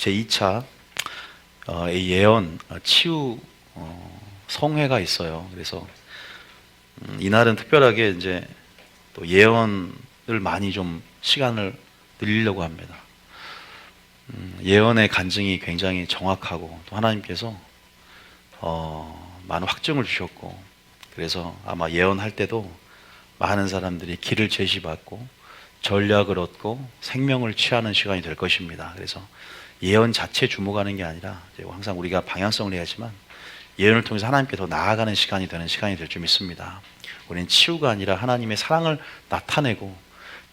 제2차 예언 치유 성회가 있어요. 그래서 이날은 특별하게 이제 또 예언을 많이 좀 시간을 늘리려고 합니다. 예언의 간증이 굉장히 정확하고 또 하나님께서 많은 확증을 주셨고, 그래서 아마 예언할 때도 많은 사람들이 길을 제시받고 전략을 얻고 생명을 취하는 시간이 될 것입니다. 그래서 예언 자체 주목하는 게 아니라 항상 우리가 방향성을 해야지만 예언을 통해서 하나님께 더 나아가는 시간이 되는 시간이 될 줄 믿습니다. 우리는 치유가 아니라 하나님의 사랑을 나타내고,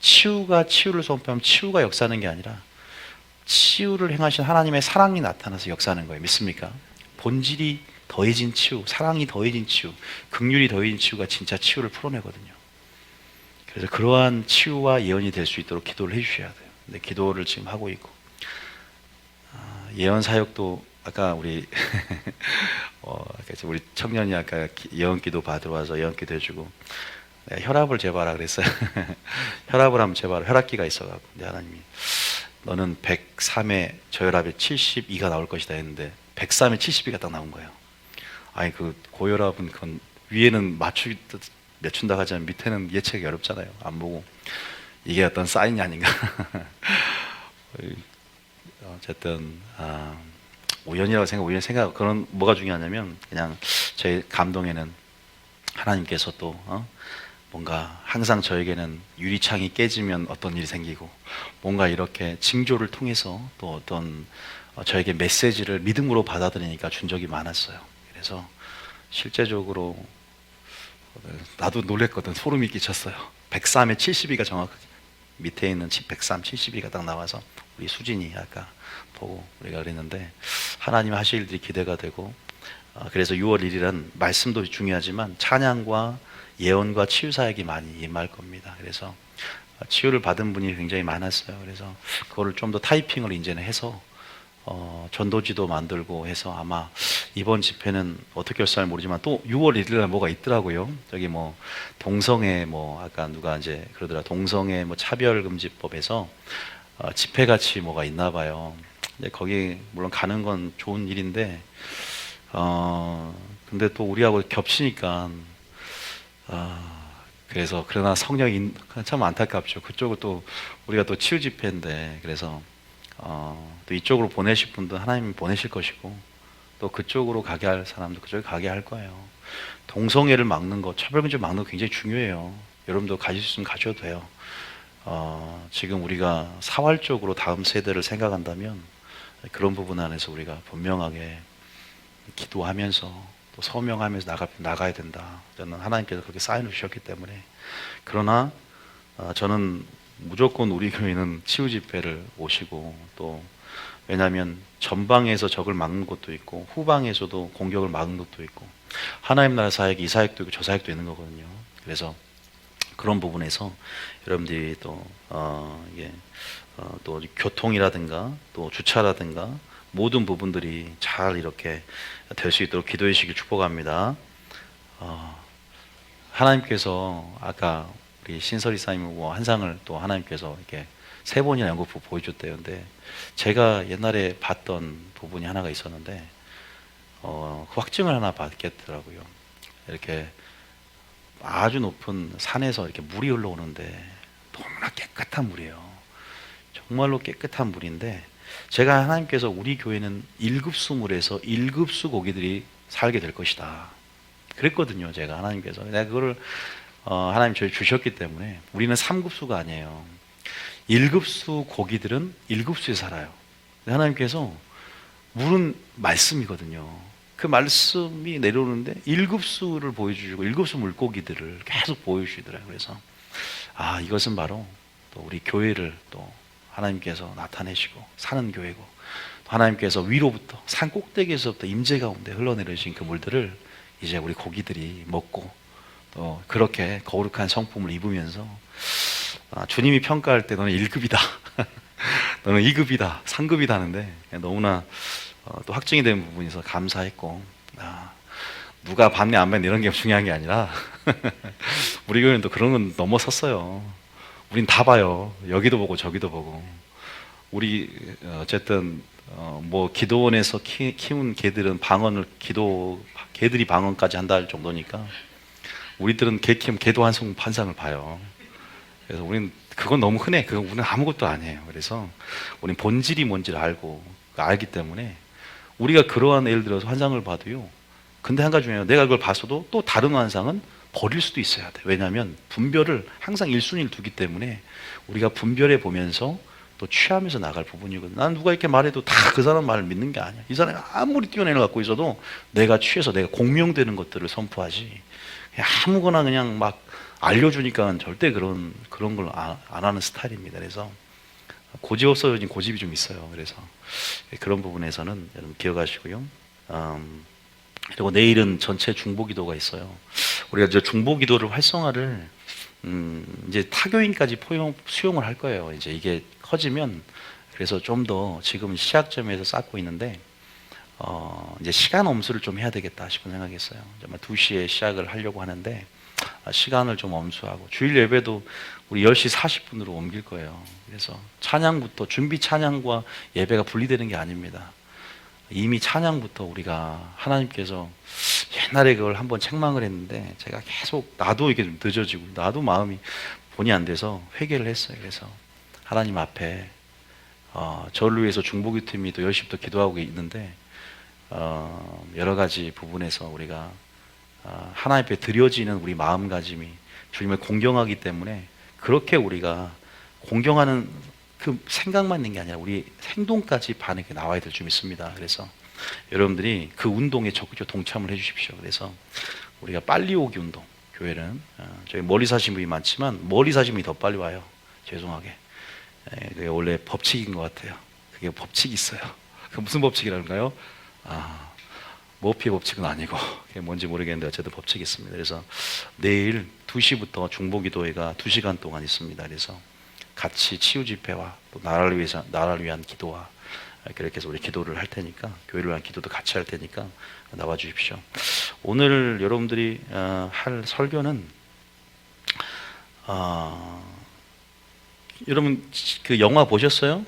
치유가 치유를 선포하면 치유가 역사하는 게 아니라 치유를 행하신 하나님의 사랑이 나타나서 역사하는 거예요. 믿습니까? 본질이 더해진 치유, 사랑이 더해진 치유, 긍휼이 더해진 치유가 진짜 치유를 풀어내거든요. 그래서 그러한 치유와 예언이 될 수 있도록 기도를 해주셔야 돼요. 근데 기도를 지금 하고 있고, 예언 사역도 아까 우리 우리 청년이 아까 예언 기도 받으러 와서 예언 기도 해주고, 혈압을 재봐라 그랬어요. 혈압을 한번 재봐라. 혈압기가 있어가지고, 근데 하나님이 너는 103에 저혈압에 72가 나올 것이다 했는데 103에 72가 딱 나온 거예요. 아니 그 고혈압은 그건 위에는 맞춘다 하지만 밑에는 예측이 어렵잖아요. 안 보고 이게 어떤 사인이 아닌가. 어쨌든 우연이라고 생각 그런 뭐가 중요하냐면, 그냥 제 감동에는 하나님께서 또 뭔가 항상 저에게는 유리창이 깨지면 어떤 일이 생기고, 뭔가 이렇게 징조를 통해서 또 어떤 저에게 메시지를 믿음으로 받아들이니까 준 적이 많았어요. 그래서 실제적으로 나도 놀랬거든. 소름이 끼쳤어요. 103에 72가 정확하게 밑에 있는 103, 72가 딱 나와서 우리 수진이 아까 보고 우리가 그랬는데, 하나님 하실 일들이 기대가 되고, 그래서 6월 1일은 말씀도 중요하지만 찬양과 예언과 치유 사역이 많이 임할 겁니다. 그래서 치유를 받은 분이 굉장히 많았어요. 그래서 그거를 좀 더 타이핑을 이제는 해서 전도지도 만들고 해서 아마 이번 집회는 어떻게 할지 모르지만 또 6월 1일날 뭐가 있더라고요. 저기 뭐 동성애 아까 누가 이제 그러더라. 동성애 차별금지법에서 집회 같이 뭐가 있나 봐요. 근데 거기 물론 가는 건 좋은 일인데 근데 또 우리하고 겹치니까 그래서 그러나 성령이 참 안타깝죠. 그쪽은 또 우리가 또 치유 집회인데, 그래서 또 이쪽으로 보내실 분도 하나님이 보내실 것이고, 또 그쪽으로 가게 할 사람도 그쪽에 가게 할 거예요. 동성애를 막는 거, 차별금지 막는 거 굉장히 중요해요. 여러분도 가질 수 있으면 가셔도 돼요. 지금 우리가 사활적으로 다음 세대를 생각한다면 그런 부분 안에서 우리가 분명하게 기도하면서 또 서명하면서 나가야 된다. 저는 하나님께서 그렇게 사인을 주셨기 때문에. 그러나 저는 무조건 우리 교회는 치유 집회를 오시고, 또 왜냐하면 전방에서 적을 막는 것도 있고 후방에서도 공격을 막는 것도 있고, 하나님 나라 사역이 이 사역도 있고 저 사역도 있는 거거든요. 그래서 그런 부분에서 여러분들이 또 또 교통이라든가 또 주차라든가 모든 부분들이 잘 이렇게 될 수 있도록 기도해 주시길 축복합니다. 하나님께서 아까 우리 신설이 사님 환상을 또 하나님께서 이렇게 3번이나 연극부 보여줬대요. 근데 제가 옛날에 봤던 부분이 하나가 있었는데 그 확증을 하나 받겠더라고요. 이렇게 아주 높은 산에서 이렇게 물이 흘러오는데 너무나 깨끗한 물이에요. 정말로 깨끗한 물인데, 제가 하나님께서 우리 교회는 1급수 물에서 1급수 고기들이 살게 될 것이다 그랬거든요. 제가 하나님께서 내가 그거를 하나님 저희 주셨기 때문에, 우리는 3급수가 아니에요. 1급수 고기들은 1급수에 살아요. 하나님께서 물은 말씀이거든요. 그 말씀이 내려오는데 1급수를 보여주시고 1급수 물고기들을 계속 보여주시더라고요. 그래서 이것은 바로 또 우리 교회를 또 하나님께서 나타내시고 사는 교회고, 또 하나님께서 위로부터 산 꼭대기에서부터 임재 가운데 흘러내리신 그 물들을 이제 우리 고기들이 먹고, 또 그렇게 거룩한 성품을 입으면서 주님이 평가할 때 너는 1급이다 너는 2급이다 3급이다 하는데, 너무나 또 확증이 된 부분에서 감사했고, 누가 받네 안 받네 이런 게 중요한 게 아니라 우리 교회는 또 그런 건 넘어섰어요. 우린 다 봐요. 여기도 보고 저기도 보고. 우리 어쨌든 뭐 기도원에서 키운 개들은 개들이 방언까지 한다 할 정도니까 우리들은 개 키우면 개도 환상을 봐요. 그래서 우리는 그건 너무 흔해. 그건 우리는 아무것도 아니에요. 그래서 우리는 본질이 뭔지를 알기 때문에 우리가 그러한 예를 들어서 환상을 봐도요. 근데 한 가지 중요해요. 내가 그걸 봤어도 또 다른 환상은 버릴 수도 있어야 돼. 왜냐하면 분별을 항상 1순위를 두기 때문에 우리가 분별해 보면서 또 취하면서 나갈 부분이거든. 난 누가 이렇게 말해도 다 그 사람 말을 믿는 게 아니야. 이 사람이 아무리 뛰어난 걸 갖고 있어도 내가 취해서 내가 공명되는 것들을 선포하지. 그냥 아무거나 그냥 막 알려주니까 절대 그런 걸 안 하는 스타일입니다. 그래서 고집 없어진 고집이 좀 있어요. 그래서 그런 부분에서는 여러분 기억하시고요. 그리고 내일은 전체 중보기도가 있어요. 우리가 이제 중보기도를 활성화를 이제 타교인까지 수용을 할 거예요. 이제 이게 커지면 그래서 좀 더 지금 시작점에서 쌓고 있는데 이제 시간 엄수를 좀 해야 되겠다 싶은 생각했어요. 정말 2시에 시작을 하려고 하는데 시간을 좀 엄수하고 주일 예배도 우리 10시 40분으로 옮길 거예요. 그래서 찬양부터 준비 찬양과 예배가 분리되는 게 아닙니다. 이미 찬양부터 우리가 하나님께서 옛날에 그걸 한번 책망을 했는데 제가 계속 나도 이게 좀 늦어지고 나도 마음이 본의 안 돼서 회개를 했어요. 그래서 하나님 앞에 저를 위해서 중보기팀이 또 10시부터 기도하고 있는데 여러 가지 부분에서 우리가 하나님 앞에 드려지는 우리 마음가짐이 주님을 공경하기 때문에 그렇게 우리가 공경하는 그 생각만 있는 게 아니라 우리 행동까지 반응이 나와야 될 줄 믿습니다. 그래서 여러분들이 그 운동에 적극적으로 동참을 해 주십시오. 그래서 우리가 빨리 오기 운동, 교회는 저희 멀리 사신 분이 많지만 멀리 사신 분이 더 빨리 와요. 죄송하게. 그게 원래 법칙인 것 같아요. 그게 법칙이 있어요. 그 무슨 법칙이라는가요? 머피의 법칙은 아니고 그게 뭔지 모르겠는데 어쨌든 법칙이 있습니다. 그래서 내일 2시부터 중보기도회가 2시간 동안 있습니다. 그래서 같이 치유 집회와 또 나라를 위한 기도와 그렇게 해서 우리 기도를 할 테니까 교회를 위한 기도도 같이 할 테니까 나와 주십시오. 오늘 여러분들이 할 설교는 여러분 그 영화 보셨어요?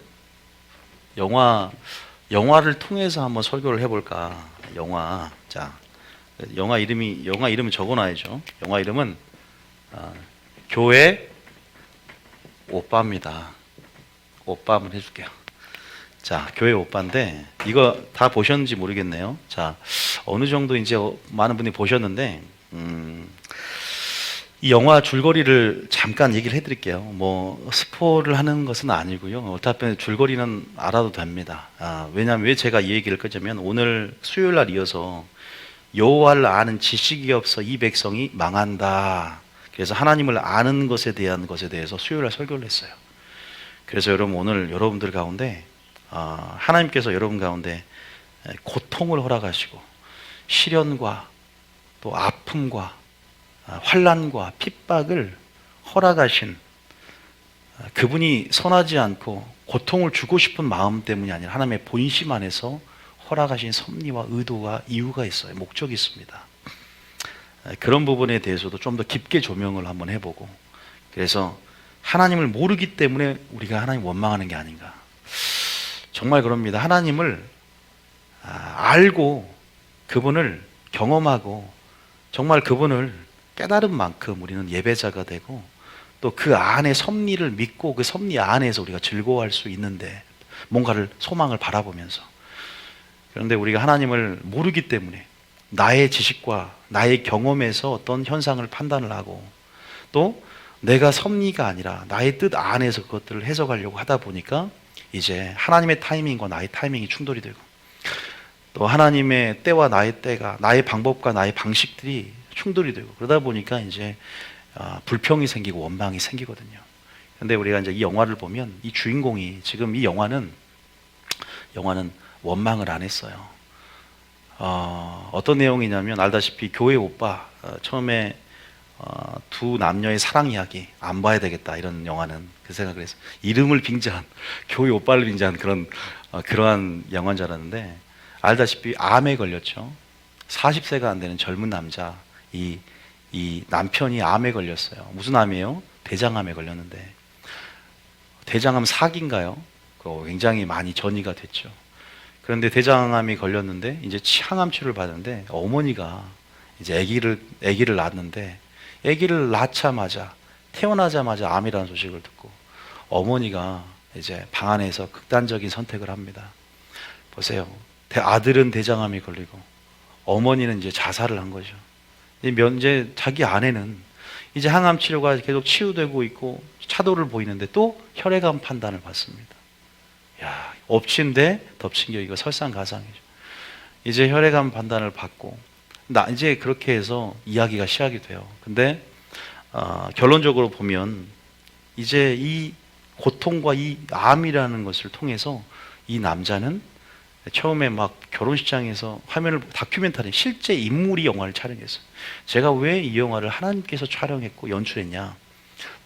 영화를 통해서 한번 설교를 해볼까? 영화 이름을 적어놔야죠. 영화 이름은 교회 오빠입니다. 오빠 한번 해줄게요. 자, 교회 오빠인데 이거 다 보셨는지 모르겠네요. 자, 어느 정도 이제 많은 분이 보셨는데 이 영화 줄거리를 잠깐 얘기를 해드릴게요. 뭐 스포를 하는 것은 아니고요. 어차피 줄거리는 알아도 됩니다. 왜냐하면 왜 제가 이 얘기를 끄자면 오늘 수요일 날 이어서 여호와를 아는 지식이 없어 이 백성이 망한다. 그래서 하나님을 아는 것에 대해서 수요일 날 설교를 했어요. 그래서 여러분 오늘 여러분들 가운데 하나님께서 여러분 가운데 고통을 허락하시고 시련과 또 아픔과 환난과 핍박을 허락하신 그분이 선하지 않고 고통을 주고 싶은 마음 때문이 아니라 하나님의 본심 안에서 허락하신 섭리와 의도와 이유가 있어요. 목적이 있습니다. 그런 부분에 대해서도 좀 더 깊게 조명을 한번 해보고 그래서 하나님을 모르기 때문에 우리가 하나님 원망하는 게 아닌가. 정말 그럽니다. 하나님을 알고 그분을 경험하고 정말 그분을 깨달은 만큼 우리는 예배자가 되고 또 그 안에 섭리를 믿고 그 섭리 안에서 우리가 즐거워할 수 있는데 뭔가를 소망을 바라보면서 그런데 우리가 하나님을 모르기 때문에 나의 지식과 나의 경험에서 어떤 현상을 판단을 하고 또 내가 섭리가 아니라 나의 뜻 안에서 그것들을 해석하려고 하다 보니까 이제 하나님의 타이밍과 나의 타이밍이 충돌이 되고 또 하나님의 때와 나의 때가 나의 방법과 나의 방식들이 충돌이 되고 그러다 보니까 이제 불평이 생기고 원망이 생기거든요. 그런데 우리가 이제 이 영화를 보면 이 주인공이 지금 이 영화는 원망을 안 했어요. 어떤 내용이냐면 알다시피 교회 오빠 처음에 두 남녀의 사랑 이야기 안 봐야 되겠다 이런 영화는 그 생각을 해서 이름을 빙자한 교회 오빠를 빙자한 그러한 영화인 줄 알았는데 알다시피 암에 걸렸죠. 40세가 안 되는 젊은 남자 이 남편이 암에 걸렸어요. 무슨 암이에요? 대장암에 걸렸는데 대장암 4기인가요? 굉장히 많이 전이가 됐죠. 그런데 대장암이 걸렸는데 이제 항암 치료를 받는데 어머니가 이제 아기를 낳았는데 아기를 낳자마자 태어나자마자 암이라는 소식을 듣고 어머니가 이제 방 안에서 극단적인 선택을 합니다. 보세요. 아들은 대장암이 걸리고 어머니는 이제 자살을 한 거죠. 이제 자기 아내는 이제 항암 치료가 계속 치유되고 있고 차도를 보이는데 또 혈액암 판단을 받습니다. 야, 엎친 데 덮친 게 이거 설상가상이죠. 이제 혈액암 판단을 받고 이제 그렇게 해서 이야기가 시작이 돼요. 근데 결론적으로 보면 이제 이 고통과 이 암이라는 것을 통해서 이 남자는 처음에 막 결혼식장에서 화면을 다큐멘터리 실제 인물이 영화를 촬영했어요. 제가 왜 이 영화를 하나님께서 촬영했고 연출했냐?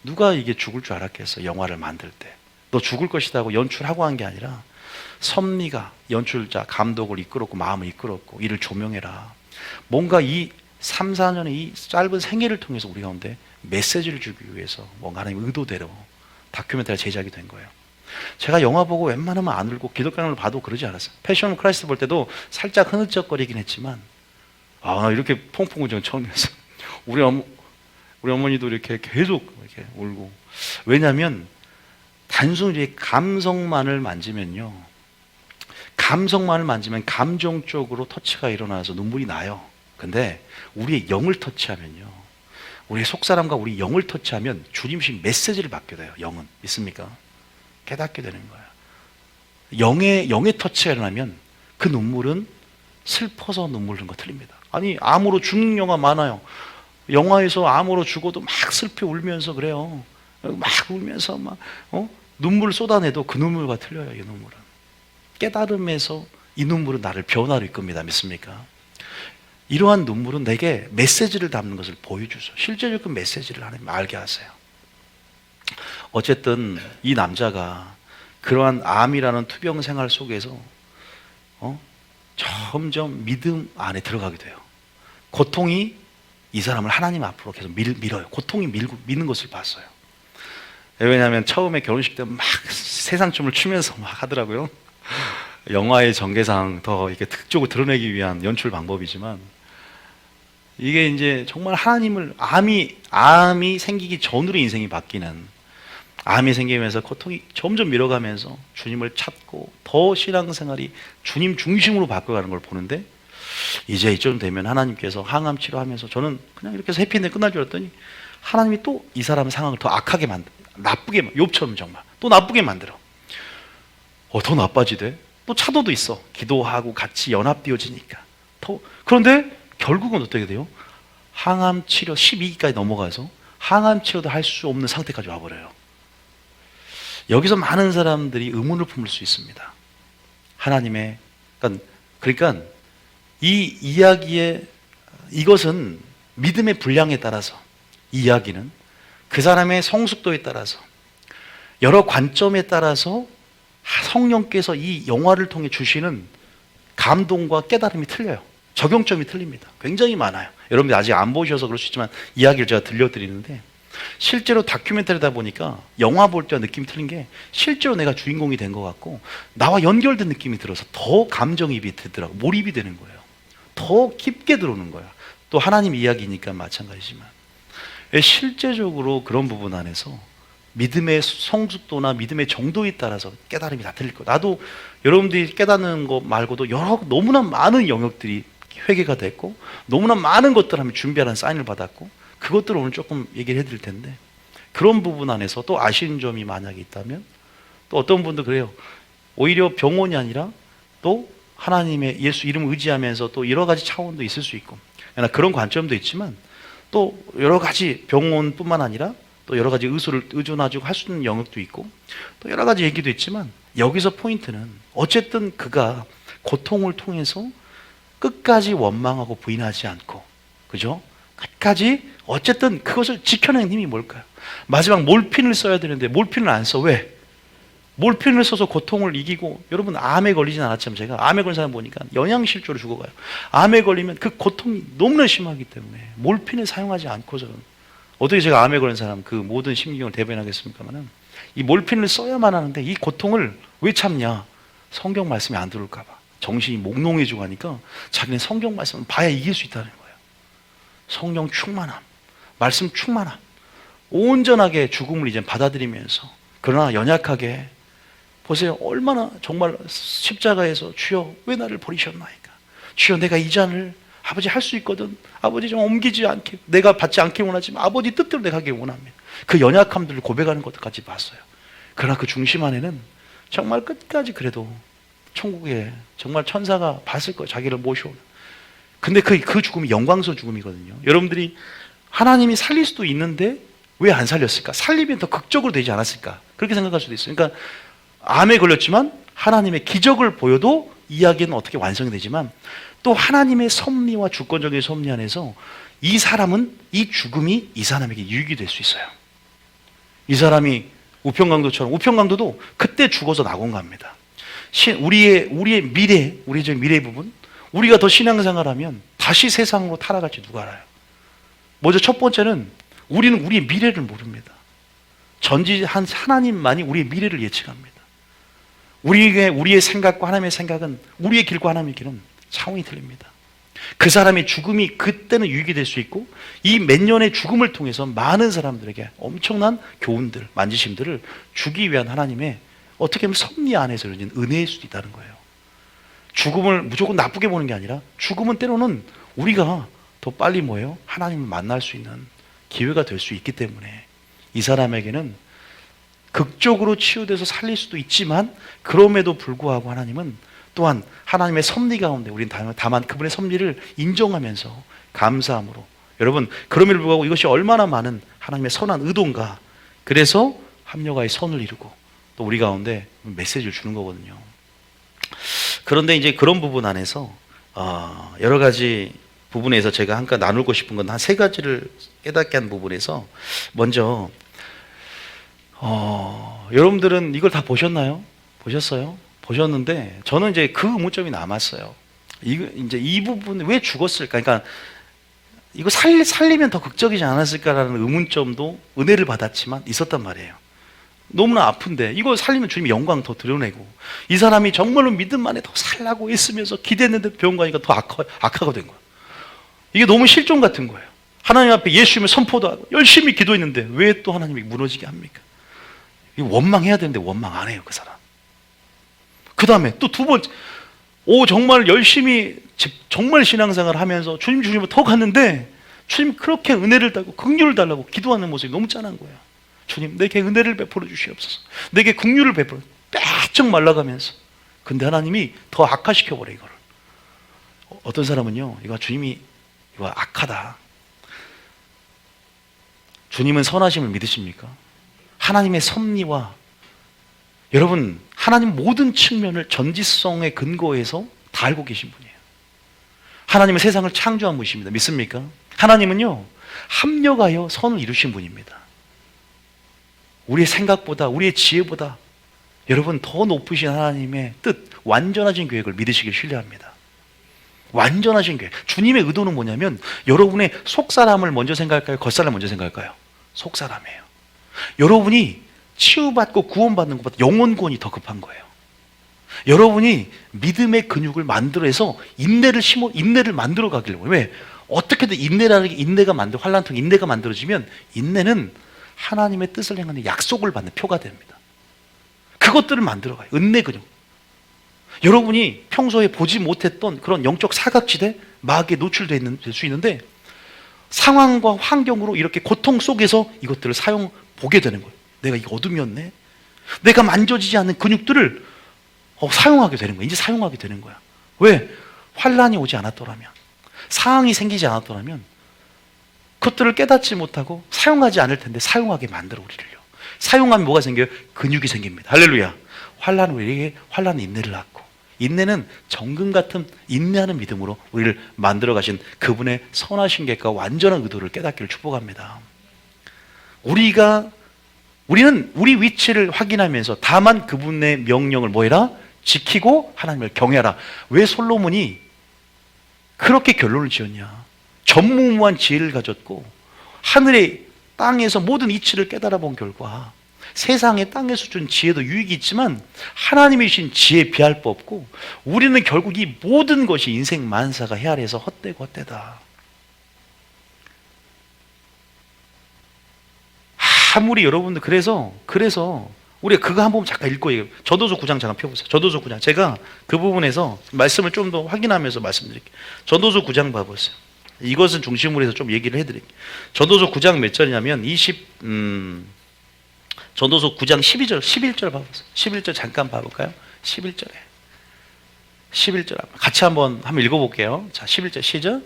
누가 이게 죽을 줄 알았겠어? 영화를 만들 때 너 죽을 것이다 고 연출하고 한 게 아니라 섭리가 연출자 감독을 이끌었고 마음을 이끌었고 이를 조명해라. 뭔가 이 3, 4년의 이 짧은 생애를 통해서 우리 가운데 메시지를 주기 위해서 뭔가 하나님 의도대로 다큐멘터리 제작이 된 거예요. 제가 영화 보고 웬만하면 안 울고 기독교를 봐도 그러지 않았어요. 패션 오브 크라이스트 볼 때도 살짝 흐느적거리긴 했지만 나 이렇게 펑펑 우는 건 처음이었어요. 우리 어머니도 이렇게 계속 이렇게 울고. 왜냐하면 단순히 감성만을 만지면 감정적으로 터치가 일어나서 눈물이 나요. 근데 우리의 영을 터치하면요, 우리의 속사람과 우리 영을 터치하면 주님신 메시지를 받게 돼요. 영은 믿습니까? 깨닫게 되는 거예요. 영의 터치가 일어나면 그 눈물은 슬퍼서 눈물 흘리는 거 틀립니다. 아니, 암으로 죽는 영화 많아요. 영화에서 암으로 죽어도 막 슬피 울면서 그래요. 막 울면서 눈물을 쏟아내도 그 눈물과 틀려요. 이 눈물은 깨달음에서 이 눈물은 나를 변화로 이끕니다. 믿습니까? 이러한 눈물은 내게 메시지를 담는 것을 보여주죠. 실제적 그 메시지를 하나님 알게 하세요. 어쨌든 이 남자가 그러한 암이라는 투병 생활 속에서 점점 믿음 안에 들어가게 돼요. 고통이 이 사람을 하나님 앞으로 계속 밀어요. 고통이 미는 것을 봤어요. 왜냐하면 처음에 결혼식 때 막 세상춤을 추면서 막 하더라고요. 영화의 전개상 더 이렇게 특적으로 드러내기 위한 연출 방법이지만 이게 이제 정말 하나님을 암이 생기기 전으로 인생이 바뀌는, 암이 생기면서 고통이 점점 밀어가면서 주님을 찾고 더 신앙생활이 주님 중심으로 바꿔가는 걸 보는데, 이제 이쯤 되면 하나님께서 항암 치료하면서 저는 그냥 이렇게 해서 해피엔딩 끝날 줄 알았더니 하나님이 또 이 사람의 상황을 더 악하게 만들어, 나쁘게, 욥처럼 정말 또 나쁘게 만들어. 더 나빠지대. 또 차도도 있어. 기도하고 같이 연합되어지니까 그런데 결국은 어떻게 돼요? 항암 치료 12기까지 넘어가서 항암 치료도 할 수 없는 상태까지 와버려요. 여기서 많은 사람들이 의문을 품을 수 있습니다. 하나님의, 그러니까 이 이야기의, 이것은 믿음의 분량에 따라서, 이 이야기는 그 사람의 성숙도에 따라서, 여러 관점에 따라서 성령께서 이 영화를 통해 주시는 감동과 깨달음이 틀려요. 적용점이 틀립니다. 굉장히 많아요. 여러분들이 아직 안 보셔서 그럴 수 있지만 이야기를 제가 들려드리는데, 실제로 다큐멘터리다 보니까 영화 볼 때와 느낌이 틀린 게 실제로 내가 주인공이 된 것 같고 나와 연결된 느낌이 들어서 더 감정이입이 되더라고요. 몰입이 되는 거예요. 더 깊게 들어오는 거야. 또 하나님 이야기니까 마찬가지지만 실제적으로 그런 부분 안에서 믿음의 성숙도나 믿음의 정도에 따라서 깨달음이 다 틀릴 거예요. 나도 여러분들이 깨닫는 것 말고도 너무나 많은 영역들이 회개가 됐고 너무나 많은 것들 하면 준비하라는 사인을 받았고 그것들을 오늘 조금 얘기를 해드릴 텐데, 그런 부분 안에서 또 아쉬운 점이 만약에 있다면, 또 어떤 분도 그래요. 오히려 병원이 아니라 또 하나님의 예수 이름을 의지하면서 또 여러 가지 차원도 있을 수 있고, 그런 관점도 있지만 또 여러 가지 병원뿐만 아니라 또 여러 가지 의술을 의존하고 할 수 있는 영역도 있고 또 여러 가지 얘기도 있지만, 여기서 포인트는 어쨌든 그가 고통을 통해서 끝까지 원망하고 부인하지 않고, 그죠? 끝까지 어쨌든 그것을 지켜내는 힘이 뭘까요? 마지막 몰핀을 써야 되는데 몰핀을 안 써. 왜? 몰핀을 써서 고통을 이기고, 여러분 암에 걸리진 않았지만 제가 암에 걸린 사람 보니까 영양실조로 죽어가요. 암에 걸리면 그 고통이 너무나 심하기 때문에 몰핀을 사용하지 않고서는 어떻게 제가 암에 걸린 사람 그 모든 심경을 대변하겠습니까만은 이 몰핀을 써야만 하는데 이 고통을 왜 참냐? 성경 말씀이 안 들어올까 봐. 정신이 몽롱해지고 하니까 자기는 성경 말씀을 봐야 이길 수 있다는 거예요. 성령 충만함, 말씀 충만함, 온전하게 죽음을 이제 받아들이면서, 그러나 연약하게, 보세요. 얼마나 정말 십자가에서 주여 왜 나를 버리셨나이까, 주여 내가 이 잔을 아버지 할 수 있거든, 아버지 좀 옮기지 않게, 내가 받지 않길 원하지만 아버지 뜻대로 내가 하길 원합니다. 그 연약함들을 고백하는 것까지 봤어요. 그러나 그 중심 안에는 정말 끝까지 그래도 천국에 정말 천사가 봤을 거예요. 자기를 모셔오는. 근데 그 죽음이 영광스러운 죽음이거든요. 여러분들이 하나님이 살릴 수도 있는데 왜 안 살렸을까? 살리면 더 극적으로 되지 않았을까? 그렇게 생각할 수도 있어요. 그러니까 암에 걸렸지만 하나님의 기적을 보여도 이야기는 어떻게 완성이 되지만, 또 하나님의 섭리와 주권적인 섭리 안에서 이 사람은, 이 죽음이 이 사람에게 유익이 될 수 있어요. 이 사람이 우편강도처럼, 우편강도도 그때 죽어서 낙원 갑니다. 우리의 미래, 우리의 저 미래 부분, 우리가 더 신앙생활하면 다시 세상으로 타락할지 누가 알아요? 먼저 첫 번째는 우리는 우리의 미래를 모릅니다. 전지한 하나님만이 우리의 미래를 예측합니다. 우리의 생각과 하나님의 생각은, 우리의 길과 하나님의 길은 차원이 틀립니다. 그 사람의 죽음이 그때는 유익이 될 수 있고, 이 몇 년의 죽음을 통해서 많은 사람들에게 엄청난 교훈들, 만지심들을 주기 위한 하나님의 어떻게 보면 섭리 안에서 이루어진 은혜일 수도 있다는 거예요. 죽음을 무조건 나쁘게 보는 게 아니라, 죽음은 때로는 우리가 더 빨리 뭐예요? 하나님을 만날 수 있는 기회가 될 수 있기 때문에 이 사람에게는 극적으로 치유돼서 살릴 수도 있지만, 그럼에도 불구하고 하나님은 또한 하나님의 섭리 가운데 우리는 다만 그분의 섭리를 인정하면서 감사함으로, 여러분 그럼에도 불구하고 이것이 얼마나 많은 하나님의 선한 의도인가, 그래서 합력하여 선을 이루고 또 우리 가운데 메시지를 주는 거거든요. 그런데 이제 그런 부분 안에서 여러 가지 부분에서 제가 한가 나누고 싶은 건 한 세 가지를 깨닫게 한 부분에서, 먼저 여러분들은 이걸 다 보셨나요? 보셨어요? 보셨는데 저는 이제 그 의문점이 남았어요. 이제 이 부분 왜 죽었을까? 그러니까 이거 살리면 더 극적이지 않았을까라는 의문점도 은혜를 받았지만 있었단 말이에요. 너무나 아픈데 이거 살리면 주님의 영광 더 드러내고, 이 사람이 정말로 믿음 안에 더 살라고 했으면서 기대했는데 병원 가니까 더 악화가 된 거예요. 이게 너무 실종 같은 거예요. 하나님 앞에 예수님을 선포도 하고 열심히 기도했는데 왜 또 하나님이 무너지게 합니까? 이거 원망해야 되는데 원망 안 해요, 그 사람. 그 다음에 또 두 번째, 정말 열심히 정말 신앙생활을 하면서 주님을 더 갔는데, 주님 그렇게 은혜를 달고 긍휼을 달라고 기도하는 모습이 너무 짠한 거예요. 주님 내게 은혜를 베풀어 주시옵소서, 내게 긍휼을 베풀어, 빼쩍 말라가면서. 근데 하나님이 더 악화시켜버려 이거를. 어떤 사람은요, 주님이 이거 악하다, 주님은 선하심을 믿으십니까? 하나님의 섭리와, 여러분 하나님 모든 측면을 전지성의 근거에서 다 알고 계신 분이에요. 하나님은 세상을 창조한 분이십니다. 믿습니까? 하나님은요 합력하여 선을 이루신 분입니다. 우리의 생각보다, 우리의 지혜보다 여러분 더 높으신 하나님의 뜻, 완전하신 계획을 믿으시길 신뢰합니다. 완전하신 계획. 주님의 의도는 뭐냐면, 여러분의 속사람을 먼저 생각할까요? 겉사람을 먼저 생각할까요? 속사람이에요. 여러분이 치유받고 구원받는 것보다 영혼 구원이 더 급한 거예요. 여러분이 믿음의 근육을 만들어서 인내를 만들어 가기를. 왜? 어떻게든 인내가 환란통 인내가 만들어지면, 인내는 하나님의 뜻을 행하는 약속을 받는 표가 됩니다. 그것들을 만들어 가요. 은내 근육. 여러분이 평소에 보지 못했던 그런 영적 사각지대, 마귀에 노출될 수 있는데, 상황과 환경으로 이렇게 고통 속에서 이것들을 보게 되는 거예요. 내가 이 어둠이었네. 내가 만져지지 않는 근육들을 사용하게 되는 거야. 이제 사용하게 되는 거야. 왜? 환란이 오지 않았더라면, 상황이 생기지 않았더라면 그것들을 깨닫지 못하고 사용하지 않을 텐데 사용하게 만들어 우리를요. 사용하면 뭐가 생겨요? 근육이 생깁니다. 할렐루야. 환란, 우리에게 환란은 인내를 낳고, 인내는 정금 같은 인내하는 믿음으로 우리를 만들어 가신 그분의 선하신 계획과 완전한 의도를 깨닫기를 축복합니다. 우리는 우리 위치를 확인하면서 다만 그분의 명령을 뭐해라? 지키고 하나님을 경외하라. 왜 솔로몬이 그렇게 결론을 지었냐? 전무후무한 지혜를 가졌고 하늘의 땅에서 모든 이치를 깨달아 본 결과 세상에 땅에서 준 지혜도 유익이 있지만 하나님이 주신 지혜에 비할 바 없고 우리는 결국 이 모든 것이 인생 만사가 해 아래에서 헛되고 헛되다. 아무리 여러분들 그래서 우리가 그거 한 번 잠깐 읽고 얘기해요. 저도서 9장 잠깐 펴보세요. 저도서 9장. 제가 그 부분에서 말씀을 좀 더 확인하면서 말씀드릴게요. 저도서 9장 봐보세요. 이것은 중심으로 해서 좀 얘기를 해드릴게요. 저도서 9장 몇 절이냐면 저도서 9장 12절 11절 봐보세요. 11절 잠깐 봐볼까요? 11절에 11절 같이 한번 읽어볼게요. 자, 11절 시작.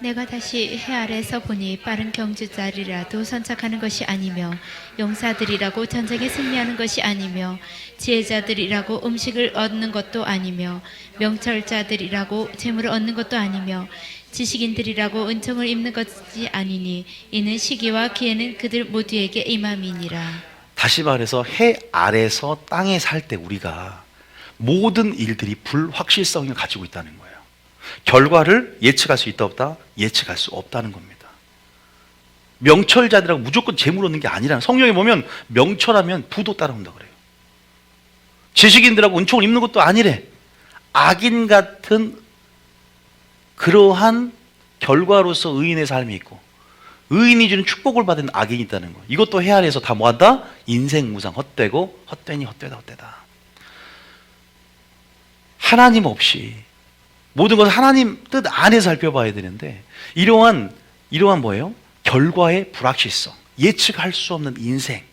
내가 다시 해 아래서 보니 빠른 경주자리라도 선착하는 것이 아니며 용사들이라고 전쟁에 승리하는 것이 아니며 지혜자들이라고 음식을 얻는 것도 아니며 명철자들이라고 재물을 얻는 것도 아니며 지식인들이라고 은총을 입는 것이 아니니 이는 시기와 기회는 그들 모두에게 임함이니라. 다시 말해서 해 아래서 땅에 살 때 우리가 모든 일들이 불확실성을 가지고 있다는 거예요. 결과를 예측할 수 있다 없다? 예측할 수 없다는 겁니다. 명철자들하고 무조건 재물 얻는 게 아니라는, 성경에 보면 명철하면 부도 따라온다 그래요. 지식인들하고 은총을 입는 것도 아니래. 악인 같은 그러한 결과로서 의인의 삶이 있고 의인이 주는 축복을 받은 악인이 있다는 거예요. 이것도 해 아래에서 다 뭐한다? 인생 무상 헛되고 헛되니 헛되다. 하나님 없이 모든 것을 하나님 뜻 안에 살펴봐야 되는데 이러한 뭐예요? 결과의 불확실성, 예측할 수 없는 인생.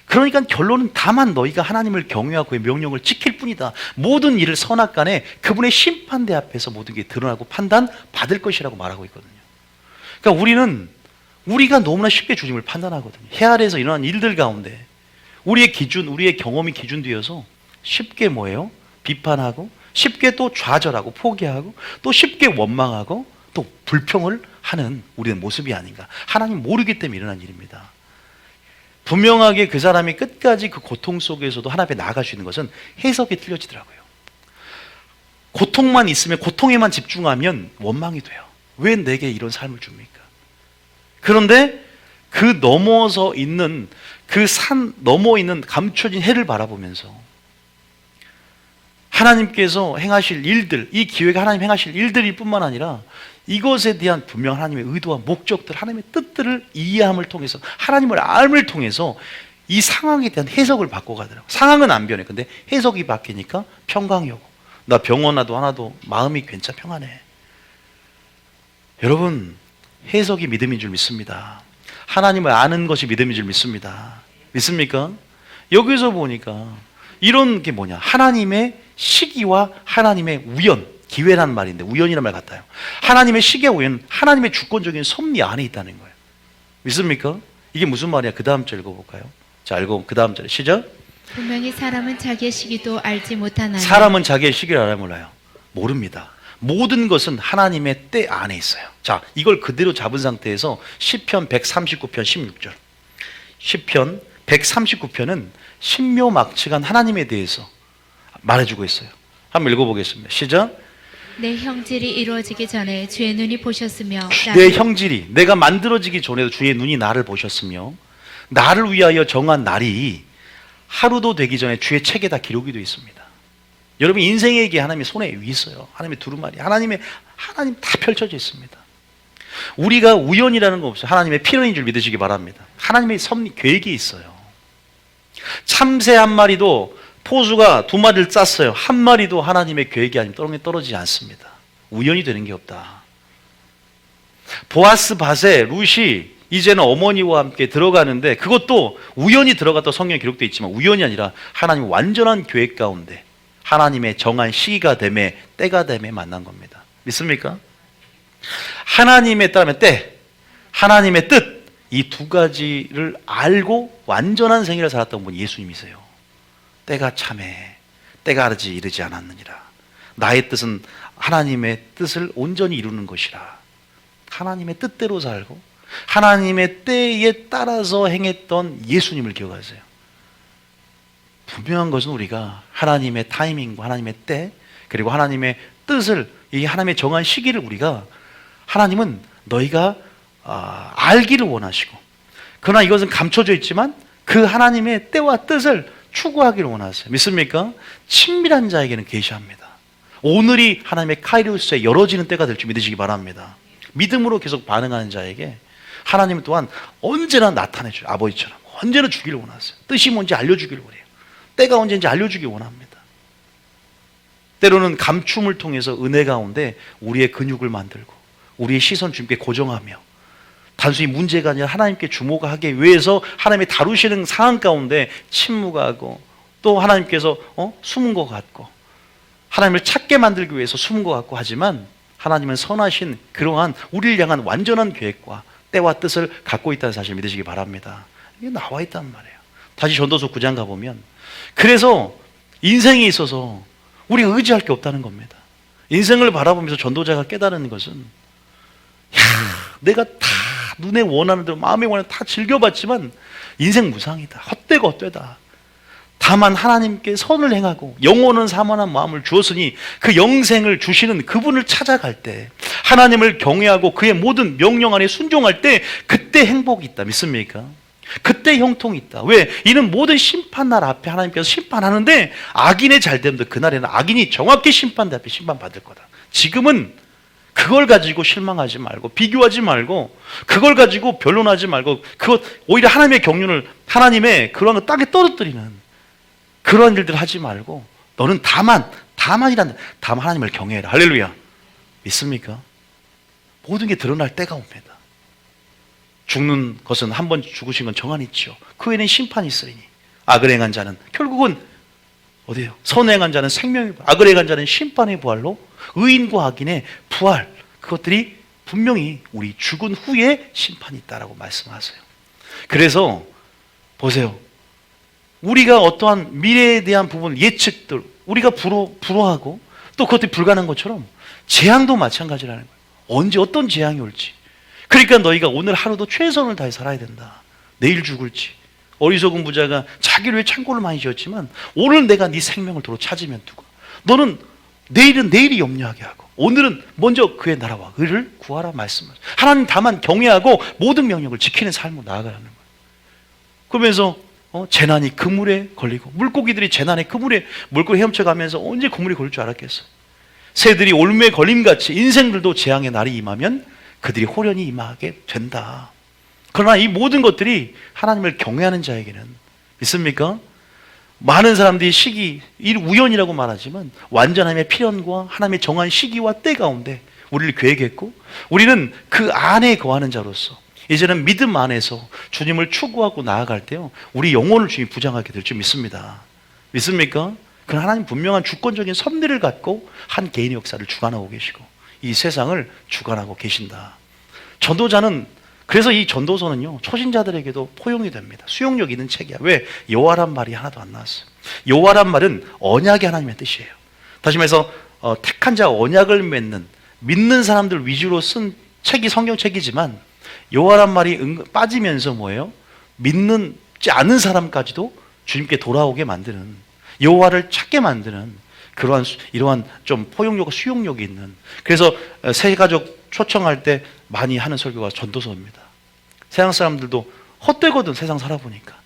그러니까 결론은 다만 너희가 하나님을 경외하고 그의 명령을 지킬 뿐이다. 모든 일을 선악간에 그분의 심판대 앞에서 모든 게 드러나고 판단 받을 것이라고 말하고 있거든요. 그러니까 우리가 너무나 쉽게 주님을 판단하거든요. 해 아래에서 일어난 일들 가운데 우리의 기준, 우리의 경험이 기준되어서 쉽게 뭐예요? 비판하고 쉽게 또 좌절하고 포기하고 또 쉽게 원망하고 또 불평을 하는 우리의 모습이 아닌가. 하나님 모르기 때문에 일어난 일입니다. 분명하게 그 사람이 끝까지 그 고통 속에서도 하나님 앞에 나아갈 수 있는 것은 해석이 틀려지더라고요. 고통만 있으면, 고통에만 집중하면 원망이 돼요. 왜 내게 이런 삶을 줍니까? 그런데 그 넘어서 있는 그 산 넘어 있는 감춰진 해를 바라보면서 하나님께서 행하실 일들, 이 기회가 하나님 행하실 일들일 뿐만 아니라 이것에 대한 분명 하나님의 의도와 목적들, 하나님의 뜻들을 이해함을 통해서, 하나님을 알을 통해서 이 상황에 대한 해석을 바꿔가더라고요. 상황은 안 변해. 근데 해석이 바뀌니까 평강이 오고, 나 병원 와도 하나도 마음이 평안해. 여러분, 해석이 믿음인 줄 믿습니다. 하나님을 아는 것이 믿음인 줄 믿습니다. 믿습니까? 여기서 보니까 이런 게 뭐냐, 하나님의 시기와 하나님의 우연, 기회라는 말인데 우연이라는 말 같아요. 하나님의 시기와 우연, 하나님의 주권적인 섭리 안에 있다는 거예요. 믿습니까? 이게 무슨 말이야? 그 다음 절 읽어볼까요? 자, 읽어. 그 다음 절 시작. 분명히 사람은 자기의 시기도 알지 못하나니. 사람은 자기의 시기를 알아야 몰라요. 모릅니다. 모든 것은 하나님의 때 안에 있어요. 자, 이걸 그대로 잡은 상태에서 시편 139편 16절. 시편 139편은 신묘막측한 하나님에 대해서 말해주고 있어요. 한번 읽어보겠습니다. 시작. 내 형질이 이루어지기 전에 주의 눈이 보셨으며, 내 형질이, 내가 만들어지기 전에도 주의 눈이 나를 보셨으며, 나를 위하여 정한 날이 하루도 되기 전에 주의 책에 다 기록이 되어 있습니다. 여러분 인생의 얘기 하나님의 손에 있어요. 하나님의 두루마리, 하나님 다 펼쳐져 있습니다. 우리가 우연이라는 거 없어요. 하나님의 필연인 줄 믿으시기 바랍니다. 하나님의 섭리, 계획이 있어요. 참새 한 마리도 포수가 두 마리를 짰어요. 한 마리도 하나님의 계획이 아니면 떨어지지 않습니다. 우연이 되는 게 없다. 보아스 밭에 룻이 이제는 어머니와 함께 들어가는데 그것도 우연히 들어갔다 성경에 기록되어 있지만 우연이 아니라 하나님의 완전한 계획 가운데 하나님의 정한 시기가 됨에, 때가 됨에 만난 겁니다. 믿습니까? 하나님에 따르면 때, 하나님의 뜻, 이 두 가지를 알고 완전한 생애를 살았던 분이 예수님이세요. 때가 참해, 때가 아직 이르지 않았느니라. 나의 뜻은 하나님의 뜻을 온전히 이루는 것이라. 하나님의 뜻대로 살고 하나님의 때에 따라서 행했던 예수님을 기억하세요. 분명한 것은 우리가 하나님의 타이밍과 하나님의 때, 그리고 하나님의 뜻을, 이 하나님의 정한 시기를 우리가, 하나님은 너희가 알기를 원하시고, 그러나 이것은 감춰져 있지만 그 하나님의 때와 뜻을 추구하기를 원하세요. 믿습니까? 친밀한 자에게는 계시합니다. 오늘이 하나님의 카이로스에 열어지는 때가 될 줄 믿으시기 바랍니다. 믿음으로 계속 반응하는 자에게 하나님 또한 언제나 나타내줘요. 아버지처럼 언제나 주기를 원하세요. 뜻이 뭔지 알려주기를 원해요. 때가 언제인지 알려주기 원합니다. 때로는 감춤을 통해서 은혜 가운데 우리의 근육을 만들고 우리의 시선 주님께 고정하며 단순히 문제가 아니라 하나님께 주목하기 위해서 하나님의 다루시는 상황 가운데 침묵하고 또 하나님께서 숨은 것 같고 하나님을 찾게 만들기 위해서 숨은 것 같고 하지만 하나님은 선하신 그러한 우리를 향한 완전한 계획과 때와 뜻을 갖고 있다는 사실을 믿으시기 바랍니다. 이게 나와 있단 말이에요. 다시 전도서 9장 가보면 그래서 인생에 있어서 우리가 의지할 게 없다는 겁니다. 인생을 바라보면서 전도자가 깨달은 것은 내가 다 눈에 원하는 대로 마음에 원하는 다 즐겨봤지만 인생 무상이다. 헛되고 헛되다. 다만 하나님께 선을 행하고 영원한 사모한 마음을 주었으니 그 영생을 주시는 그분을 찾아갈 때 하나님을 경외하고 그의 모든 명령 안에 순종할 때 그때 행복이 있다. 믿습니까? 그때 형통이 있다. 왜? 이는 모든 심판날 앞에 하나님께서 심판하는데 악인의 잘됨도 그날에는 악인이 정확히 심판대 앞에 심판받을 거다. 지금은 그걸 가지고 실망하지 말고 비교하지 말고 그걸 가지고 변론하지 말고 그것 오히려 하나님의 경륜을 하나님의 그런 거 땅에 떨어뜨리는 그런 일들을 하지 말고 너는 다만 하나님을 경외해라. 할렐루야. 믿습니까? 모든 게 드러날 때가 옵니다. 죽는 것은 한 번 죽으신 건 정한이 있죠. 그 후에는 심판이 있으리니 악을 행한 자는 결국은 어디에요? 선을 행한 자는 생명의 부활, 악을 행한 자는 심판의 부활로 의인과 악인의 부활 그것들이 분명히 우리 죽은 후에 심판이 있다라고 말씀하세요. 그래서 보세요. 우리가 어떠한 미래에 대한 부분 예측들 우리가 불허하고 또 그것들이 불가능한 것처럼 재앙도 마찬가지라는 거예요. 언제 어떤 재앙이 올지. 그러니까 너희가 오늘 하루도 최선을 다해 살아야 된다. 내일 죽을지. 어리석은 부자가 자기를 위해 창고를 많이 지었지만 오늘 내가 네 생명을 도로 찾으면 두고 너는 내일은 내일이 염려하게 하고 오늘은 먼저 그의 나라와 의를 구하라 말씀하세요. 하나님 다만 경외하고 모든 명령을 지키는 삶으로 나아가라는 거예요. 그러면서 재난이 그물에 걸리고 물고기들이 재난의 그물에 물고기 헤엄쳐가면서 언제 그물이 걸릴 줄 알았겠어요. 새들이 올무에 걸림같이 인생들도 재앙의 날이 임하면 그들이 호련히 임하게 된다. 그러나 이 모든 것들이 하나님을 경외하는 자에게는 믿습니까? 많은 사람들이 시기, 우연이라고 말하지만 완전함의 필연과 하나님의 정한 시기와 때 가운데 우리를 계획했고 우리는 그 안에 거하는 자로서 이제는 믿음 안에서 주님을 추구하고 나아갈 때요 우리 영혼을 주님이 부장하게 될 줄 믿습니다. 믿습니까? 그런 하나님 분명한 주권적인 섭리를 갖고 한 개인의 역사를 주관하고 계시고 이 세상을 주관하고 계신다. 전도자는 그래서 이 전도서는요 초신자들에게도 포용이 됩니다. 수용력 있는 책이야. 왜? 여호와란 말이 하나도 안 나왔어요. 여호와란 말은 언약의 하나님의 뜻이에요. 다시 말해서 택한 자 언약을 맺는 믿는 사람들 위주로 쓴 책이 성경책이지만 여호와란 말이 빠지면서 뭐예요? 믿지 않는 사람까지도 주님께 돌아오게 만드는 여호와를 찾게 만드는 이러한 좀 포용력과 수용력이 있는 그래서 새 가족 초청할 때 많이 하는 설교가 전도서입니다. 세상 사람들도 헛되거든 세상 살아보니까.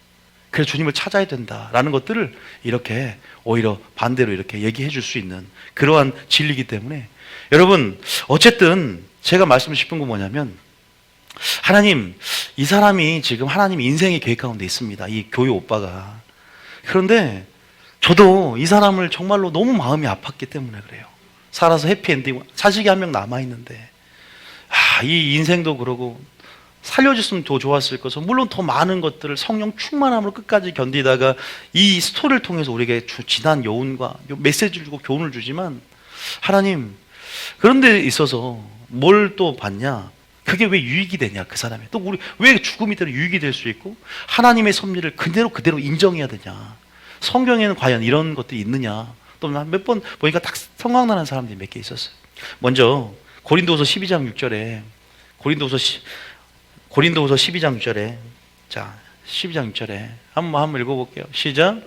그래서 주님을 찾아야 된다라는 것들을 이렇게 오히려 반대로 이렇게 얘기해 줄 수 있는 그러한 진리이기 때문에 여러분 어쨌든 제가 말씀드리고 싶은 건 뭐냐면 하나님 이 사람이 지금 하나님 인생의 계획 가운데 있습니다. 이 교회 오빠가. 그런데 저도 이 사람을 정말로 너무 마음이 아팠기 때문에 그래요. 살아서 해피엔딩 자식이 한 명 남아있는데 이 인생도 그러고 살려줬으면 더 좋았을 것을 물론 더 많은 것들을 성령 충만함으로 끝까지 견디다가 이 스토리를 통해서 우리에게 진한 여운과 메시지를 주고 교훈을 주지만 하나님 그런 데 있어서 뭘 또 받냐 그게 왜 유익이 되냐 그 사람이 또 우리 왜 죽음이 되는 유익이 될 수 있고 하나님의 섭리를 그대로 인정해야 되냐 성경에는 과연 이런 것들이 있느냐 또 몇 번 보니까 딱 생각나는 사람들이 몇 개 있었어요. 먼저 고린도후서 12장 6절에 고린도후서 12장 6절에 자 12장 6절에 한번 읽어볼게요. 시작.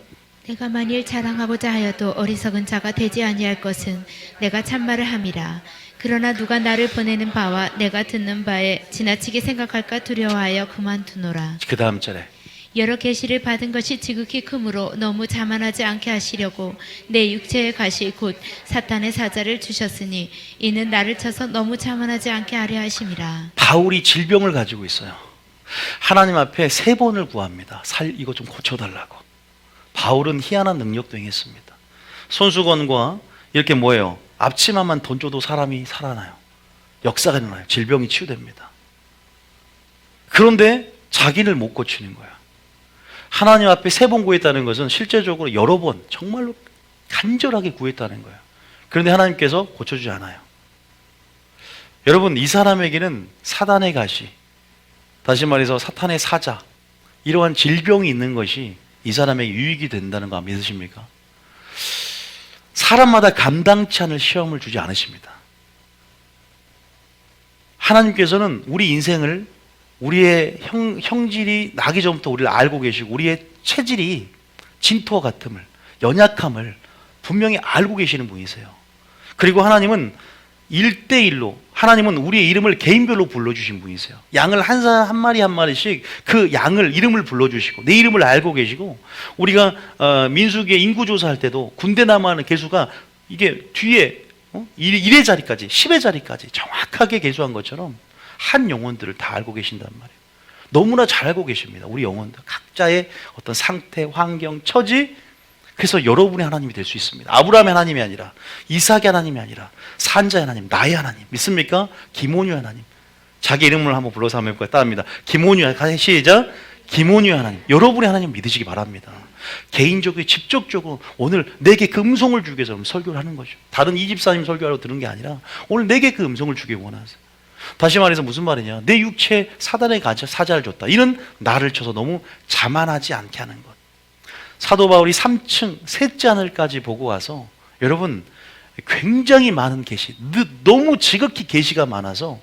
내가 만일 자랑하고자 하여도 어리석은 자가 되지 아니할 것은 내가 참말을 함이라. 그러나 누가 나를 보내는 바와 내가 듣는 바에 지나치게 생각할까 두려워하여 그만두노라. 그 다음 절에 여러 계시를 받은 것이 지극히 크므로 너무 자만하지 않게 하시려고 내 육체의 가시 곧 사탄의 사자를 주셨으니 이는 나를 쳐서 너무 자만하지 않게 하려 하심이라. 바울이 질병을 가지고 있어요. 하나님 앞에 3번을 구합니다. 이거 좀 고쳐달라고. 바울은 희한한 능력도 행했습니다. 손수건과 이렇게 뭐예요? 앞치마만 던져도 사람이 살아나요. 역사가 일어나요. 질병이 치유됩니다. 그런데 자기를 못 고치는 거야. 하나님 앞에 3번 구했다는 것은 실제적으로 여러 번 정말로 간절하게 구했다는 거예요. 그런데 하나님께서 고쳐주지 않아요. 여러분, 이 사람에게는 사단의 가시, 다시 말해서 사탄의 사자, 이러한 질병이 있는 것이 이 사람에게 유익이 된다는 거 믿으십니까? 사람마다 감당치 않을 시험을 주지 않으십니다. 하나님께서는 우리 인생을, 우리의 형질이 나기 전부터 우리를 알고 계시고 우리의 체질이 진토와 같음을, 연약함을 분명히 알고 계시는 분이세요. 그리고 하나님은 1대1로, 하나님은 우리의 이름을 개인별로 불러주신 분이세요. 양을 한 마리 한 마리씩 그 양을 이름을 불러주시고 내 이름을 알고 계시고, 우리가 민수기의 인구조사할 때도 군대 남아하는 개수가 이게 뒤에 1의 자리까지 10의 자리까지 정확하게 계수한 것처럼 한 영혼들을 다 알고 계신단 말이에요. 너무나 잘 알고 계십니다. 우리 영혼들 각자의 어떤 상태, 환경, 처지. 그래서 여러분의 하나님이 될 수 있습니다. 아브라함의 하나님이 아니라, 이삭의 하나님이 아니라 산자의 하나님, 나의 하나님. 믿습니까? 김온유의 하나님. 자기 이름을 한번 불러서 한번 해볼까요? 따릅니다. 김온유의 하나님. 시작. 김온유의 하나님. 여러분의 하나님 믿으시기 바랍니다. 개인적으로, 직접적으로 오늘 내게 그 음성을 주기 위해서 설교를 하는 거죠. 다른 이 집사님 설교하러 들은 게 아니라 오늘 내게 그 음성을 주기 원하세요. 다시 말해서 무슨 말이냐? 내 육체에 사단의 사자를 줬다. 이는 나를 쳐서 너무 자만하지 않게 하는 것. 사도 바울이 3층 셋째 하늘까지 보고 와서, 여러분, 굉장히 많은 계시, 너무 지극히 계시가 많아서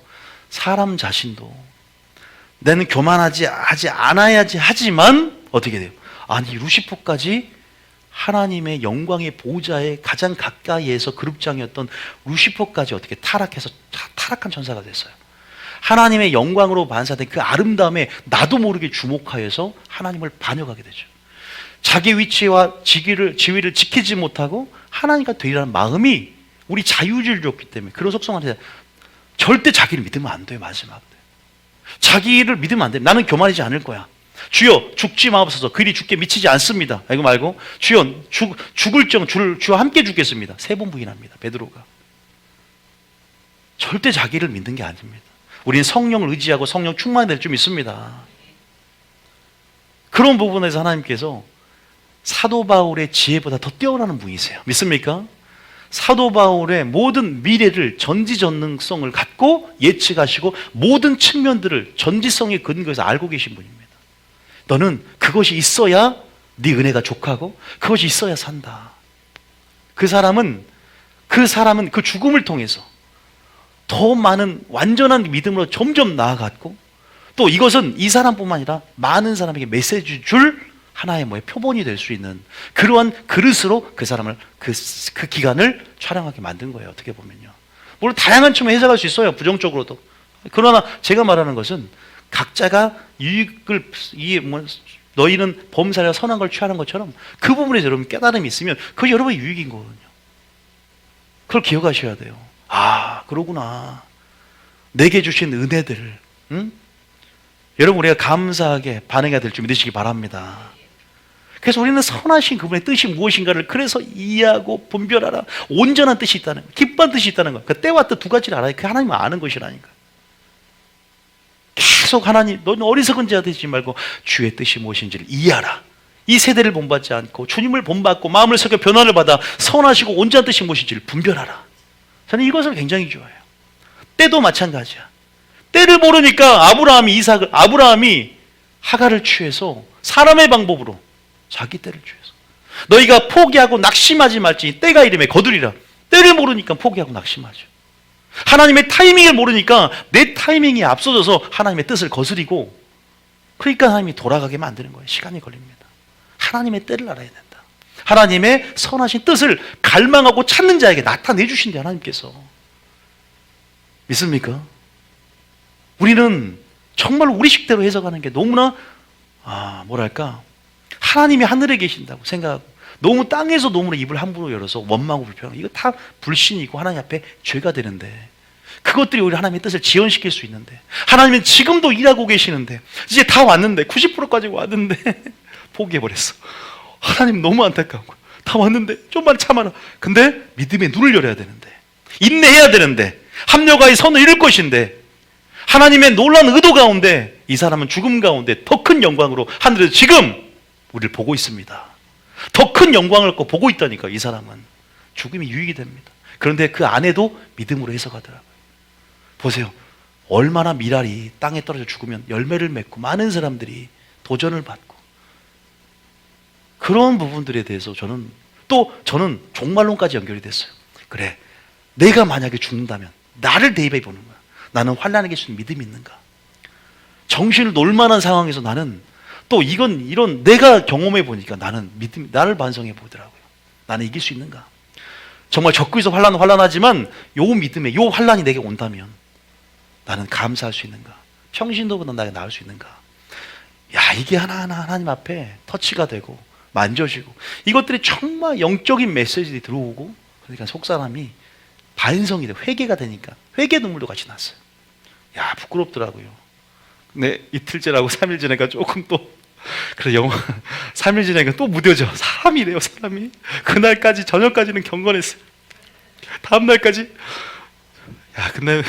사람 자신도 나는 교만하지 않아야지 하지만 어떻게 돼요? 아니, 루시퍼까지 하나님의 영광의 보좌에 가장 가까이에서 그룹장이었던 루시퍼까지 어떻게 타락해서 타락한 천사가 됐어요. 하나님의 영광으로 반사된 그 아름다움에 나도 모르게 주목하여서 하나님을 반역하게 되죠. 자기 위치와 지위를 지키지 못하고 하나님과 되리라는 마음이 우리 자유주의를 줬기 때문에 그런 속성한테 절대 자기를 믿으면 안 돼요. 마지막 때 자기를 믿으면 안 돼요. 나는 교만하지 않을 거야. 주여 죽지 마옵소서. 그리 죽게 미치지 않습니다. 이거 말고 주여 죽을 정 주와 함께 죽겠습니다. 3번 부인합니다. 베드로가 절대 자기를 믿는 게 아닙니다. 우리는 성령을 의지하고 성령 충만이 될 줄 믿습니다. 그런 부분에서 하나님께서 사도 바울의 지혜보다 더 뛰어나는 분이세요. 믿습니까? 사도 바울의 모든 미래를 전지전능성을 갖고 예측하시고 모든 측면들을 전지성에 근거해서 알고 계신 분입니다. 너는 그것이 있어야 네 은혜가 족하고 그것이 있어야 산다. 그 사람은 그 죽음을 통해서 더 많은 완전한 믿음으로 점점 나아갔고, 또 이것은 이 사람뿐만 아니라 많은 사람에게 메시지 줄 하나의 표본이 될 수 있는 그러한 그릇으로 그 사람을 그 기간을 촬영하게 만든 거예요. 어떻게 보면요. 물론 다양한 측면 해석할 수 있어요. 부정적으로도. 그러나 제가 말하는 것은 각자가 유익을 너희는 범사라 선한 걸 취하는 것처럼 그 부분에서 여러분 깨달음이 있으면 그게 여러분의 유익인 거거든요. 그걸 기억하셔야 돼요. 아, 그러구나. 내게 주신 은혜들을 여러분 우리가 감사하게 반응해야 될 줄 믿으시기 바랍니다. 그래서 우리는 선하신 그분의 뜻이 무엇인가를 그래서 이해하고 분별하라. 온전한 뜻이 있다는 거, 기뻐한 뜻이 있다는 거. 그 때와 뜻 두 가지를 알아야 그 하나님을 아는 것이라니까. 계속 하나님, 너는 어리석은 자가 되지 말고 주의 뜻이 무엇인지를 이해하라. 이 세대를 본받지 않고 주님을 본받고 마음을 섞여 변화를 받아 선하시고 온전한 뜻이 무엇인지를 분별하라. 저는 이것을 굉장히 좋아해요. 때도 마찬가지야. 때를 모르니까 아브라함이 하갈을 취해서 사람의 방법으로 자기 때를 취해서 너희가 포기하고 낙심하지 말지 때가 이름에 거두리라. 때를 모르니까 포기하고 낙심하죠. 하나님의 타이밍을 모르니까 내 타이밍이 앞서져서 하나님의 뜻을 거스리고, 그러니까 하나님이 돌아가게 만드는 거예요. 시간이 걸립니다. 하나님의 때를 알아야 된다. 하나님의 선하신 뜻을 갈망하고 찾는 자에게 나타내 주신대 하나님께서. 믿습니까? 우리는 정말 우리 식대로 해석하는 게 너무나 뭐랄까, 하나님이 하늘에 계신다고 생각하고 너무 땅에서 노무는 입을 함부로 열어서 원망하고 불평하고 이거 다 불신이고 하나님 앞에 죄가 되는데, 그것들이 오히려 하나님의 뜻을 지연시킬 수 있는데, 하나님은 지금도 일하고 계시는데, 이제 다 왔는데 90%까지 왔는데 포기해버렸어. 하나님 너무 안타까운 거야. 다 왔는데 좀만 참아라. 근데 믿음의 눈을 열어야 되는데, 인내해야 되는데, 합력하여 선을 이룰 것인데, 하나님의 놀라운 의도 가운데 이 사람은 죽음 가운데 더 큰 영광으로 하늘에서 지금 우리를 보고 있습니다. 더 큰 영광을 보고 있다니까. 이 사람은 죽음이 유익이 됩니다. 그런데 그 안에도 믿음으로 해석하더라고요. 보세요. 얼마나 미랄이 땅에 떨어져 죽으면 열매를 맺고 많은 사람들이 도전을 받고, 그런 부분들에 대해서 저는 종말론까지 연결이 됐어요. 그래, 내가 만약에 죽는다면 나를 대입해 보는 거야. 나는 환난에 계시는 믿음이 있는가? 정신을 놓을 만한 상황에서 나는 또 이런 내가 경험해 보니까 나는 나를 반성해 보더라고요. 나는 이길 수 있는가? 정말 적고 있어 환난하지만 요 믿음에 요 환난이 내게 온다면 나는 감사할 수 있는가? 평신도보다 나가 나을 수 있는가? 야, 이게 하나하나 하나님 앞에 터치가 되고 만져지고, 이것들이 정말 영적인 메시지들이 들어오고, 그러니까 속사람이 반성이 돼, 회개가 되니까 회개 눈물도 같이 났어요. 야, 부끄럽더라고요. 네, 이틀째라고 3일 지나니까 조금 또 그래, 3일 지나니까 또 무뎌져. 사람이래요, 사람이. 그날까지 저녁까지는 경건했어요. 다음 날까지. 야, 근데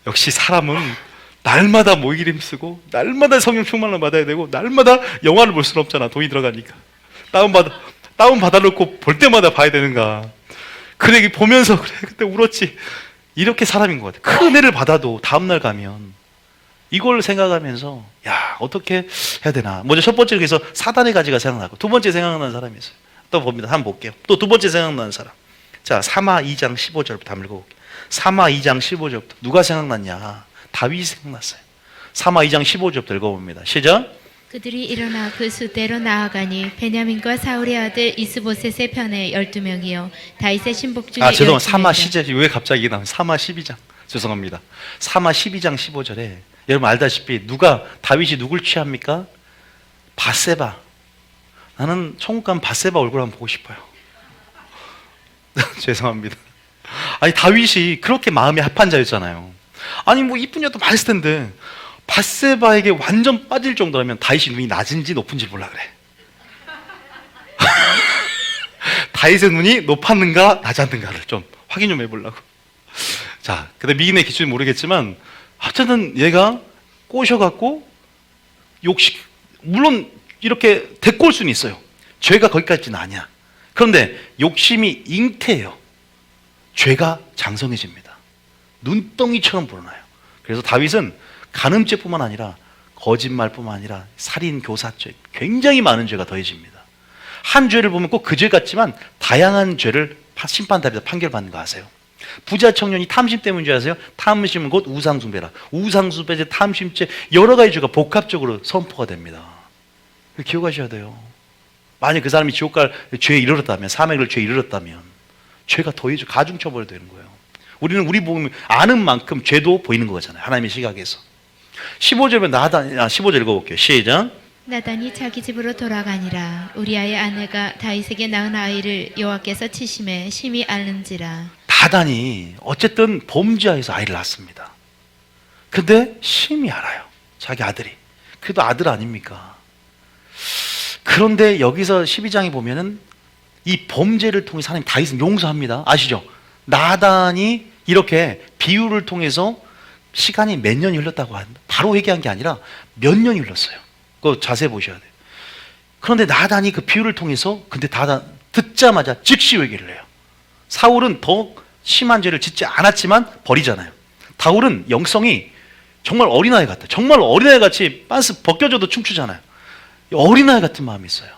역시 사람은 날마다 모이기를 힘쓰고 날마다 성령 충만을 받아야 되고 날마다 영화를 볼 수는 없잖아. 돈이 들어가니까. 다운받아 놓고 볼 때마다 봐야 되는가. 그래, 보면서 그래, 그때 울었지. 이렇게 사람인 것 같아. 큰 은혜를 받아도 다음날 가면 이걸 생각하면서, 야, 어떻게 해야 되나. 먼저 첫 번째로 그래서 사단의 가지가 생각나고, 두 번째 생각나는 사람이 있어요. 또 봅니다. 한번 볼게요. 또 두 번째 생각나는 사람. 자, 사마 2장 15절부터 한번 읽어볼게요. 사마 2장 15절부터 누가 생각났냐? 다윗이 생각났어요. 사마 2장 15절부터 읽어봅니다. 시작. 그들이 일어나 그 수대로 나아가니 베냐민과 사울의 아들 이스보셋의 편에 12명이요 다윗의 신복 중에 죄송합니다. 사마 12명이라. 시절 왜 갑자기 나온 사마 12장. 죄송합니다. 사마 12장 15절에 여러분 알다시피 다윗이 누굴 취합니까? 밧세바. 나는 천국 가면 밧세바 얼굴 한번 보고 싶어요. 죄송합니다. 아니, 다윗이 그렇게 마음이 합한 자였잖아요. 아니, 뭐 이쁜 여도 많았을 텐데 밧세바에게 완전 빠질 정도라면 다윗이 눈이 낮은지 높은지 몰라 그래. 다윗의 눈이 높았는가 낮았는가를 좀 확인 좀 해보려고. 자, 근데 미인의 기준이 모르겠지만 어쨌든 얘가 꼬셔갖고 물론 이렇게 데리고 올 수는 있어요. 죄가 거기까지는 아니야. 그런데 욕심이 잉태해요. 죄가 장성해집니다. 눈덩이처럼 불어나요. 그래서 다윗은 간음죄뿐만 아니라 거짓말뿐만 아니라 살인, 교사죄, 굉장히 많은 죄가 더해집니다. 한 죄를 보면 꼭 그 죄 같지만 다양한 죄를 심판台에서 판결받는 거 아세요? 부자 청년이 탐심 때문인 아세요? 탐심은 곧 우상숭배라. 우상숭배죄, 탐심죄, 여러 가지 죄가 복합적으로 선포가 됩니다. 기억하셔야 돼요. 만약 그 사람이 지옥 갈 죄에 이르렀다면, 사망의 죄에 이르렀다면 죄가 더해져 가중처벌이 되는 거예요. 우리는 우리 보면 아는 만큼 죄도 보이는 거잖아요. 하나님의 시각에서. 15절에 15절 읽어볼게요. 시작. 나단이 자기 집으로 돌아가니라. 우리아의 아내가 다윗에게 낳은 아이를 여호와께서 치심에 심히 앓는지라. 나단이 어쨌든 범죄하여서 아이를 낳습니다. 근데 심히 알아요. 자기 아들이. 그래도 아들 아닙니까? 그런데 여기서 12장에 보면은 이 범죄를 통해서 하나님 다윗은 용서합니다. 아시죠? 나단이 이렇게 비유를 통해서 시간이 몇 년이 흘렀다고 한다. 바로 회개한 게 아니라 몇 년이 흘렀어요. 그거 자세히 보셔야 돼요. 그런데 나단이 그 비유를 통해서 근데 나단 듣자마자 즉시 회개를 해요. 사울은 더 심한 죄를 짓지 않았지만 버리잖아요. 다윗은 영성이 정말 어린아이 같아. 정말 어린아이 같이 빤스 벗겨져도 춤추잖아요. 어린아이 같은 마음이 있어요.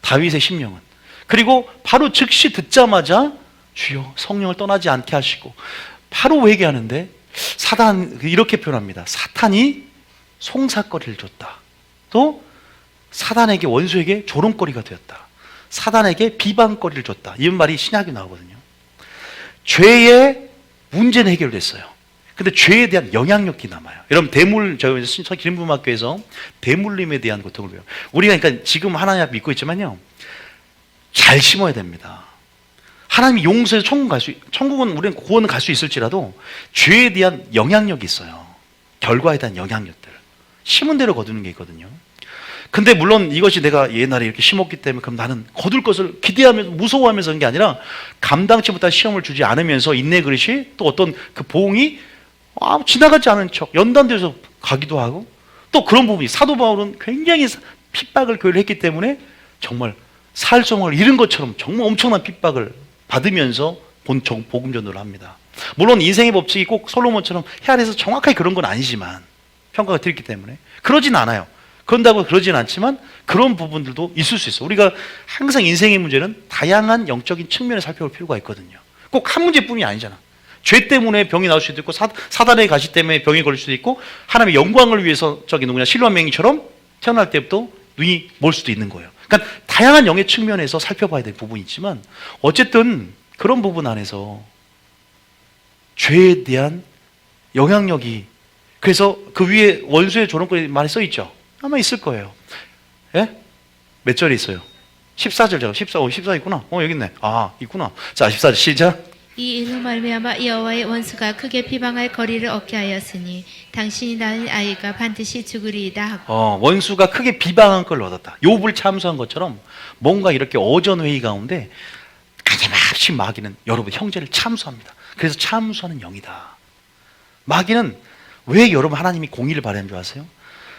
다윗의 심령은. 그리고 바로 즉시 듣자마자 주여 성령을 떠나지 않게 하시고 바로 회개하는데 사단 이렇게 표현합니다. 사탄이 송사거리를 줬다. 또 사단에게 원수에게 조롱거리가 되었다. 사단에게 비방거리를 줬다. 이 말이 신약에 나오거든요. 죄의 문제는 해결됐어요. 근데 죄에 대한 영향력이 남아요. 여러분 저희 기름부음학교에서 대물림에 대한 고통을 배워요. 우리가 그러니까 지금 하나님 앞에 믿고 있지만요, 잘 심어야 됩니다. 하나님이 용서해서 천국은 우리는 구원은 갈 수 있을지라도 죄에 대한 영향력이 있어요. 결과에 대한 영향력들. 심은 대로 거두는 게 있거든요. 근데 물론 이것이 내가 옛날에 이렇게 심었기 때문에 그럼 나는 거둘 것을 기대하면서 무서워하면서 하는 게 아니라 감당치 못한 시험을 주지 않으면서 인내 그릇이 또 어떤 그 보응이 지나가지 않은 척 연단돼서 가기도 하고, 또 그런 부분이 사도 바울은 굉장히 핍박을 교회를 했기 때문에 정말 살소망을 잃은 것처럼 정말 엄청난 핍박을 받으면서 복음 전도를 합니다. 물론 인생의 법칙이 꼭 솔로몬처럼 헤아려서 정확하게 그런 건 아니지만, 평가가 드렸기 때문에 그러진 않아요. 그런다고 그러진 않지만 그런 부분들도 있을 수 있어요. 우리가 항상 인생의 문제는 다양한 영적인 측면을 살펴볼 필요가 있거든요. 꼭 한 문제뿐이 아니잖아. 죄 때문에 병이 나올 수도 있고, 사단의 가시 때문에 병이 걸릴 수도 있고, 하나님의 영광을 위해서 실로암 맹이처럼 태어날 때부터 눈이 멀 수도 있는 거예요. 그러니까 다양한 영의 측면에서 살펴봐야 될 부분이 있지만, 어쨌든 그런 부분 안에서 죄에 대한 영향력이, 그래서 그 위에 원수의 조롱거리 많이 써 있죠. 아마 있을 거예요. 예? 몇 절에 있어요? 14절 제가 14 있구나. 여기 있네. 있구나. 자, 14절 시작. 이 일로 말미암아 여호와의 원수가 크게 비방할 거리를 얻게 하였으니 당신이 낳은 아이가 반드시 죽으리이다 하고. 원수가 크게 비방한 걸 얻었다. 욥을 참수한 것처럼 뭔가 이렇게 어전회의 가운데 가지막지 마귀는 여러분 형제를 참수합니다. 그래서 참수하는 영이다. 마귀는 왜 여러분 하나님이 공의를 발휘하는 줄 아세요?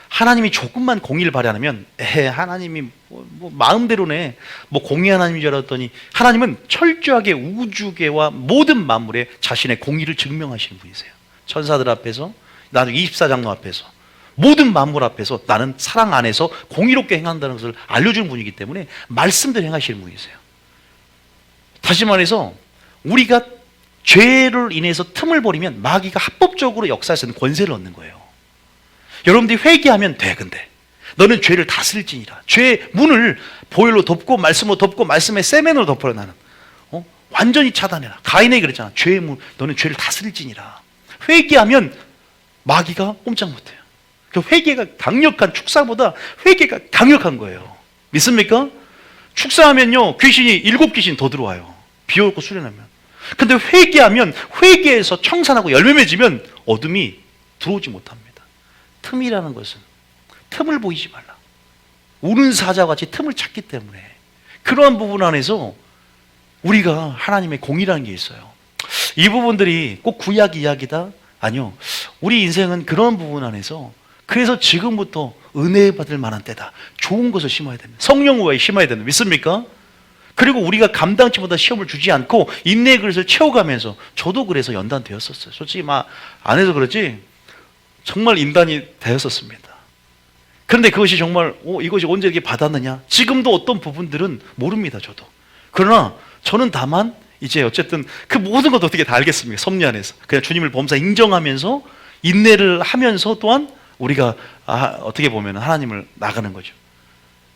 하나님이 조금만 공의를 발휘하면 하나님이 마음대로네 공의 하나님인 줄 알았더니, 하나님은 철저하게 우주계와 모든 만물에 자신의 공의를 증명하시는 분이세요. 천사들 앞에서, 나도 24장로 앞에서, 모든 만물 앞에서 나는 사랑 안에서 공의롭게 행한다는 것을 알려주는 분이기 때문에 말씀대로 행하시는 분이세요. 다시 말해서 우리가 죄를 인해서 틈을 버리면 마귀가 합법적으로 역사할 는 권세를 얻는 거예요. 여러분들이 회개하면 돼. 근데 너는 죄를 다스릴지니라. 죄의 문을 보혈로 덮고 말씀으로 덮고 말씀의 세면으로 덮어라. 나는 완전히 차단해라. 가인에게 그랬잖아. 죄의 문, 너는 죄를 다스릴지니라. 회개하면 마귀가 꼼짝 못해요. 그 회개가 강력한, 축사보다 회개가 강력한 거예요. 믿습니까? 축사하면요 귀신이 7귀신 더 들어와요. 비워놓고 수련하면. 근데 회개하면, 회개해서 청산하고 열매 맺으면 어둠이 들어오지 못합니다. 틈이라는 것은 틈을 보이지 말라. 우는 사자와 같이 틈을 찾기 때문에, 그러한 부분 안에서 우리가 하나님의 공의라는 게 있어요. 이 부분들이 꼭 구약 이야기다? 아니요. 우리 인생은 그런 부분 안에서, 그래서 지금부터 은혜 받을 만한 때다. 좋은 것을 심어야 됩니다. 성령 우화에 심어야 됩니다. 믿습니까? 그리고 우리가 감당치 못한 시험을 주지 않고 인내의 그릇을 채워가면서, 저도 그래서 연단되었었어요. 솔직히 안 해서 그렇지 정말 인간이 되었었습니다. 그런데 그것이 정말 이것이 언제 이렇게 받았느냐, 지금도 어떤 부분들은 모릅니다. 저도. 그러나 저는 다만 이제 어쨌든 그 모든 것도 어떻게 다 알겠습니까? 섭리 안에서 그냥 주님을 범사 인정하면서 인내를 하면서 또한 우리가 어떻게 보면 하나님을 나가는 거죠.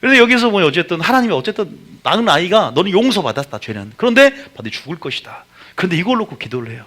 그래서 여기서 어쨌든 하나님이 어쨌든 낳은 아이가 너는 용서받았다, 죄는. 그런데 반드시 죽을 것이다. 그런데 이걸 놓고 기도를 해요.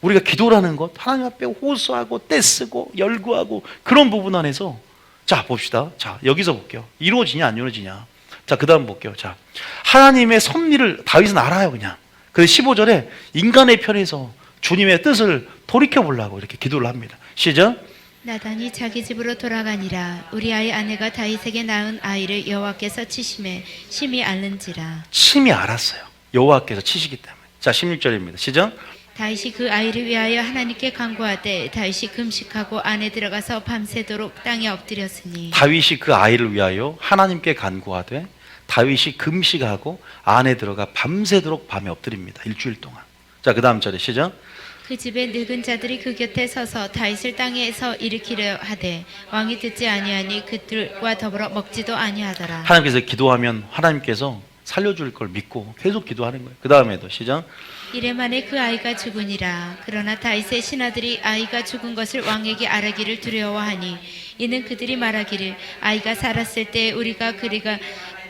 우리가 기도라는 것, 하나님 앞에 호소하고 떼쓰고 열구하고 그런 부분 안에서, 자 봅시다. 자 여기서 볼게요. 이루어지냐 안 이루어지냐. 자 그 다음 볼게요. 자 하나님의 섭리를 다윗은 알아요. 그냥. 그래서 15절에 인간의 편에서 주님의 뜻을 돌이켜보려고 이렇게 기도를 합니다. 시작. 나단이 자기 집으로 돌아가니라. 우리아의 아내가 다윗에게 낳은 아이를 여호와께서 치심에 심히 앓는지라. 심히 알았어요. 여호와께서 치시기 때문에. 자 16절입니다. 시작. 다윗이 그 아이를 위하여 하나님께 간구하되 다윗이 금식하고 안에 들어가서 밤새도록 땅에 엎드렸으니. 다윗이 그 아이를 위하여 하나님께 간구하되 다윗이 금식하고 안에 들어가 밤새도록 밤에 엎드립니다. 일주일 동안. 자 그 다음 절에 시작. 그 집에 늙은 자들이 그 곁에 서서 다윗을 땅에서 일으키려 하되 왕이 듣지 아니하니 그들과 더불어 먹지도 아니하더라. 하나님께서 기도하면 하나님께서 살려줄 걸 믿고 계속 기도하는 거예요. 그 다음에도 시작. 이래 만에 그 아이가 죽으니라. 그러나 다윗의 신하들이 아이가 죽은 것을 왕에게 아뢰기를 두려워하니 이는 그들이 말하기를 아이가 살았을 때 우리가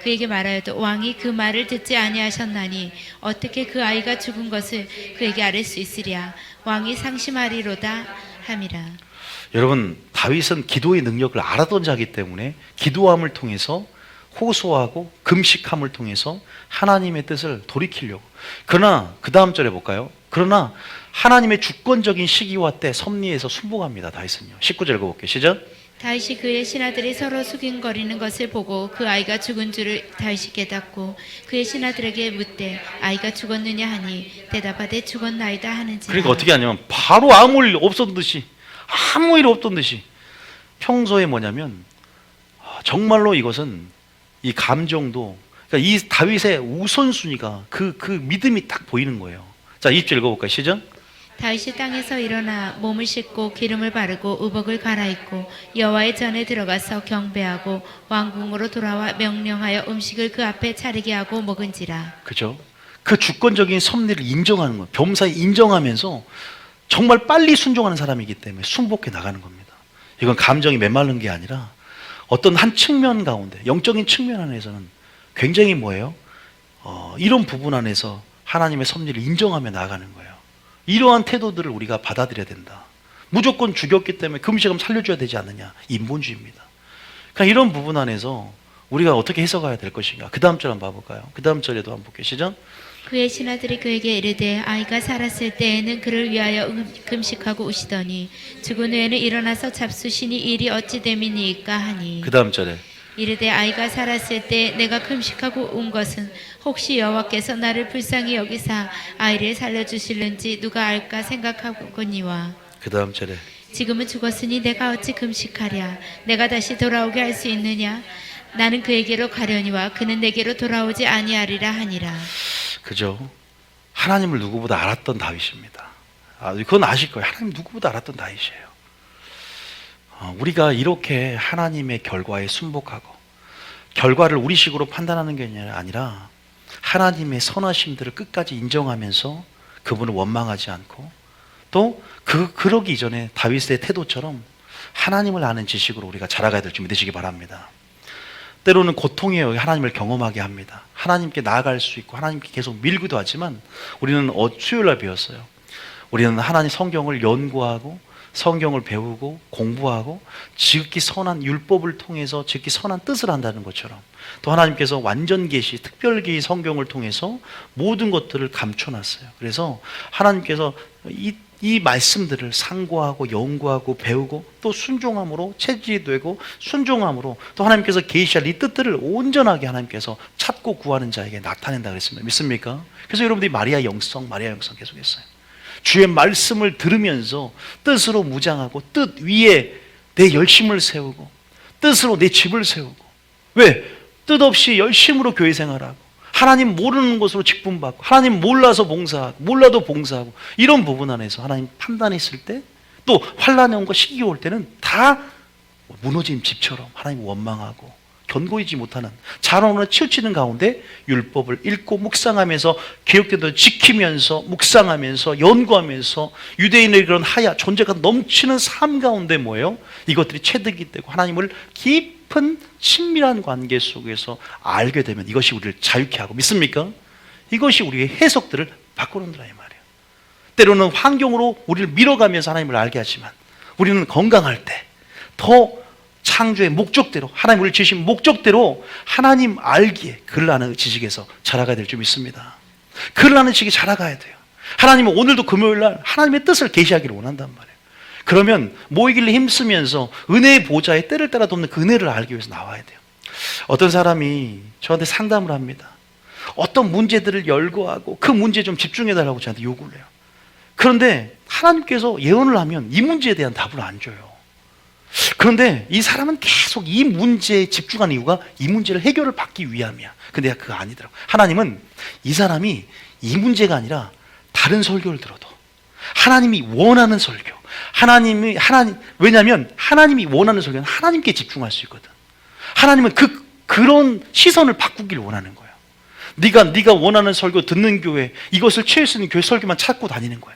그에게 말하여도 왕이 그 말을 듣지 아니하셨나니 어떻게 그 아이가 죽은 것을 그에게 아뢰 수 있으랴. 왕이 상심하리로다 함이라. 여러분, 다윗은 기도의 능력을 알았던 자이기 때문에 기도함을 통해서 호소하고 금식함을 통해서 하나님의 뜻을 돌이키려고. 그러나 그 다음 절에 볼까요? 그러나 하나님의 주권적인 시기와 때 섭리해서 순복합니다. 다윗은요. 19절 읽어볼게요. 시작. 다윗이 그의 신하들이 서로 수긴거리는 것을 보고 그 아이가 죽은 줄을 다윗이 깨닫고 그의 신하들에게 묻되 아이가 죽었느냐 하니 대답하되 죽었나이다 하는지라. 그러니까 어떻게 하냐면 바로 아무 일 없었던 듯이, 아무 일 없던 듯이. 평소에 뭐냐면 정말로 이것은 이 감정도, 그러니까 이 다윗의 우선순위가 그 믿음이 딱 보이는 거예요. 자, 20절 읽어볼까요? 시작. 다윗이 땅에서 일어나 몸을 씻고 기름을 바르고 의복을 갈아입고 여호와의 전에 들어가서 경배하고 왕궁으로 돌아와 명령하여 음식을 그 앞에 차리게 하고 먹은지라. 그죠? 그 주권적인 섭리를 인정하는 거예요. 범사에 인정하면서 정말 빨리 순종하는 사람이기 때문에 순복해 나가는 겁니다. 이건 감정이 메마른 게 아니라 어떤 한 측면 가운데, 영적인 측면 안에서는 굉장히 뭐예요? 이런 부분 안에서 하나님의 섭리를 인정하며 나가는 거예요. 이러한 태도들을 우리가 받아들여야 된다. 무조건 죽였기 때문에 금식하면 살려줘야 되지 않느냐. 인본주의입니다. 그러니까 이런 부분 안에서 우리가 어떻게 해석해야 될 것인가. 그 다음 절 한번 봐볼까요? 그 다음 절에도 한번 볼게요. 시작. 그의 신하들이 그에게 이르되 아이가 살았을 때에는 그를 위하여 금식하고 우시더니 죽은 후에는 일어나서 잡수시니 일이 어찌 됨이니까 하니. 그 다음 절에 이르되 아이가 살았을 때 내가 금식하고 온 것은 혹시 여호와께서 나를 불쌍히 여기사 아이를 살려주실는지 누가 알까 생각하거니와. 그 다음 절에 지금은 죽었으니 내가 어찌 금식하랴. 내가 다시 돌아오게 할 수 있느냐. 나는 그에게로 가려니와 그는 내게로 돌아오지 아니하리라 하니라. 그죠? 하나님을 누구보다 알았던 다윗입니다. 그건 아실 거예요. 하나님 누구보다 알았던 다윗이에요. 우리가 이렇게 하나님의 결과에 순복하고 결과를 우리식으로 판단하는 게 아니라 하나님의 선하심들을 끝까지 인정하면서 그분을 원망하지 않고 또 그러기 이전에 다윗의 태도처럼 하나님을 아는 지식으로 우리가 자라가야 될 줄 믿으시기 바랍니다. 때로는 고통이 하나님을 경험하게 합니다. 하나님께 나아갈 수 있고 하나님께 계속 밀기도 하지만 우리는 수요일날 배웠어요. 우리는 하나님 성경을 연구하고 성경을 배우고 공부하고 지극히 선한 율법을 통해서 지극히 선한 뜻을 한다는 것처럼 또 하나님께서 완전 계시, 특별 계시 성경을 통해서 모든 것들을 감춰놨어요. 그래서 하나님께서 이 말씀들을 상고하고 연구하고 배우고 또 순종함으로 체질이 되고 순종함으로 또 하나님께서 계시할 이 뜻들을 온전하게 하나님께서 찾고 구하는 자에게 나타낸다 그랬습니다. 믿습니까? 그래서 여러분들이 마리아 영성 계속했어요. 주의 말씀을 들으면서 뜻으로 무장하고 뜻 위에 내 열심을 세우고 뜻으로 내 집을 세우고. 왜? 뜻 없이 열심으로 교회 생활하고 하나님 모르는 것으로 직분받고 하나님 몰라서 봉사하고 몰라도 봉사하고 이런 부분 안에서 하나님 판단했을 때 또 환난이 온 거 시기가 올 때는 다 무너진 집처럼 하나님 원망하고 견고이지 못하는 자원으로 치우치는 가운데 율법을 읽고 묵상하면서 기록된 지키면서 묵상하면서 연구하면서 유대인의 그런 존재가 넘치는 삶 가운데 뭐예요? 이것들이 체득이 되고 하나님을 깊은 친밀한 관계 속에서 알게 되면 이것이 우리를 자유케 하고. 믿습니까? 이것이 우리의 해석들을 바꾸는다 이 말이에요. 때로는 환경으로 우리를 밀어가면서 하나님을 알게 하지만 우리는 건강할 때 더 창조의 목적대로 하나님 우리를 지으신 목적대로 하나님 알기에 그를 아는 지식에서 자라가야 될 줄 믿습니다. 그를 아는 지식에 자라가야 돼요. 하나님은 오늘도 금요일날 하나님의 뜻을 계시하기를 원한단 말이에요. 그러면 모이길래 힘쓰면서 은혜의 보좌에 때를 따라 돕는 그 은혜를 알기 위해서 나와야 돼요. 어떤 사람이 저한테 상담을 합니다. 어떤 문제들을 열거하고 그 문제에 좀 집중해달라고 저한테 요구를 해요. 그런데 하나님께서 예언을 하면 이 문제에 대한 답을 안 줘요. 그런데 이 사람은 계속 이 문제에 집중하는 이유가 이 문제를 해결을 받기 위함이야. 근데 그거 아니더라고. 하나님은 이 사람이 이 문제가 아니라 다른 설교를 들어도 하나님이 원하는 설교, 왜냐하면 하나님이 원하는 설교는 하나님께 집중할 수 있거든. 하나님은 그런 시선을 바꾸길 원하는 거야. 네가 원하는 설교 듣는 교회, 이것을 취할 수 있는 교회 설교만 찾고 다니는 거야.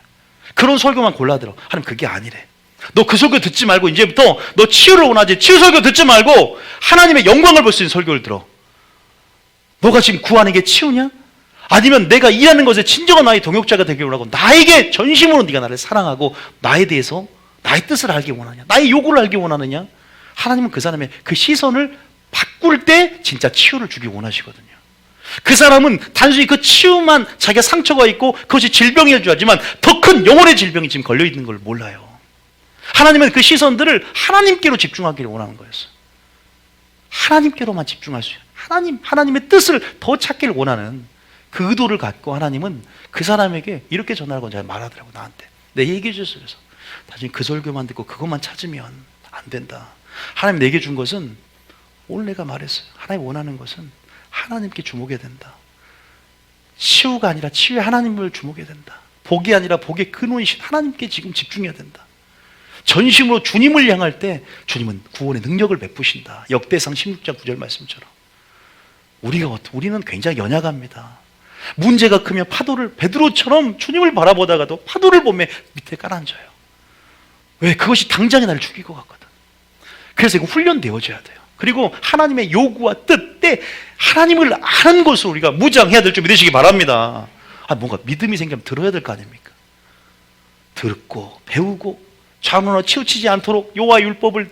그런 설교만 골라 들어. 하나님 그게 아니래. 너 그 설교 듣지 말고 이제부터 너 치유를 원하지. 치유 설교 듣지 말고 하나님의 영광을 볼 수 있는 설교를 들어. 너가 지금 구하는 게 치유냐? 아니면 내가 일하는 것에 진정한 나의 동역자가 되기를 원하고 나에게 전심으로 네가 나를 사랑하고 나에 대해서 나의 뜻을 알기 원하냐? 나의 요구를 알기 원하느냐? 하나님은 그 사람의 그 시선을 바꿀 때 진짜 치유를 주기 원하시거든요. 그 사람은 단순히 그 치유만 자기가 상처가 있고 그것이 질병일 줄 알지만 더 큰 영혼의 질병이 지금 걸려있는 걸 몰라요. 하나님은 그 시선들을 하나님께로 집중하기를 원하는 거였어요. 하나님께로만 집중할 수 있어요. 하나님의 뜻을 더 찾기를 원하는 그 의도를 갖고 하나님은 그 사람에게 이렇게 전하라고 잘 말하더라고. 나한테 내 얘기해 줬어요. 그래서 나중에 그 설교만 듣고 그것만 찾으면 안 된다. 하나님 내게 준 것은 오늘 내가 말했어요. 하나님 원하는 것은 하나님께 주목해야 된다. 치유가 아니라 치유의 하나님을 주목해야 된다. 복이 아니라 복의 근원이신 하나님께 지금 집중해야 된다. 전심으로 주님을 향할 때 주님은 구원의 능력을 베푸신다. 역대상 16장 9절 말씀처럼. 우리는 굉장히 연약합니다. 문제가 크면 파도를 베드로처럼 주님을 바라보다가도 파도를 보며 밑에 깔아앉아요. 왜? 그것이 당장에 나를 죽일 것 같거든. 그래서 이거 훈련되어져야 돼요. 그리고 하나님의 요구와 뜻 때 하나님을 아는 것으로 우리가 무장해야 될 줄 믿으시기 바랍니다. 뭔가 믿음이 생기면 들어야 될 거 아닙니까? 듣고 배우고 좌우로 치우치지 않도록 여호와의 율법을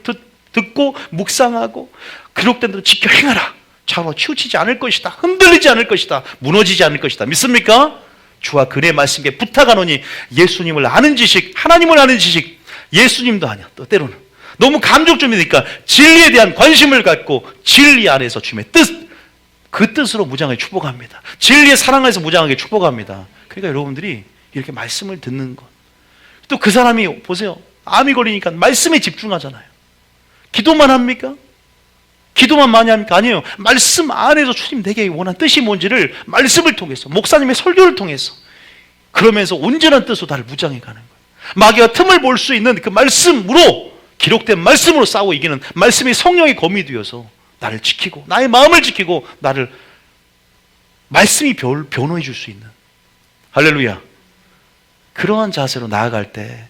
듣고 묵상하고 기록된 대로 지켜 행하라. 좌우로 치우치지 않을 것이다. 흔들리지 않을 것이다. 무너지지 않을 것이다. 믿습니까? 주와 그의 말씀에 부탁하노니 예수님을 아는 지식, 하나님을 아는 지식, 예수님도 아니야. 또 때로는 너무 감정적이니까 진리에 대한 관심을 갖고 진리 안에서 주님의 뜻, 그 뜻으로 무장하게 축복합니다. 진리의 사랑 안에서 무장하게 축복합니다. 그러니까 여러분들이 이렇게 말씀을 듣는 것, 또 그 사람이 보세요. 암이 걸리니까 말씀에 집중하잖아요. 기도만 합니까? 기도만 많이 합니까? 아니에요. 말씀 안에서 주님 내게 원한 뜻이 뭔지를 말씀을 통해서, 목사님의 설교를 통해서, 그러면서 온전한 뜻으로 나를 무장해 가는 거예요. 마귀가 틈을 볼 수 있는 그 말씀으로, 기록된 말씀으로 싸워 이기는 말씀이 성령의 검이 되어서 나를 지키고 나의 마음을 지키고 나를 말씀이 변호해 줄 수 있는, 할렐루야, 그러한 자세로 나아갈 때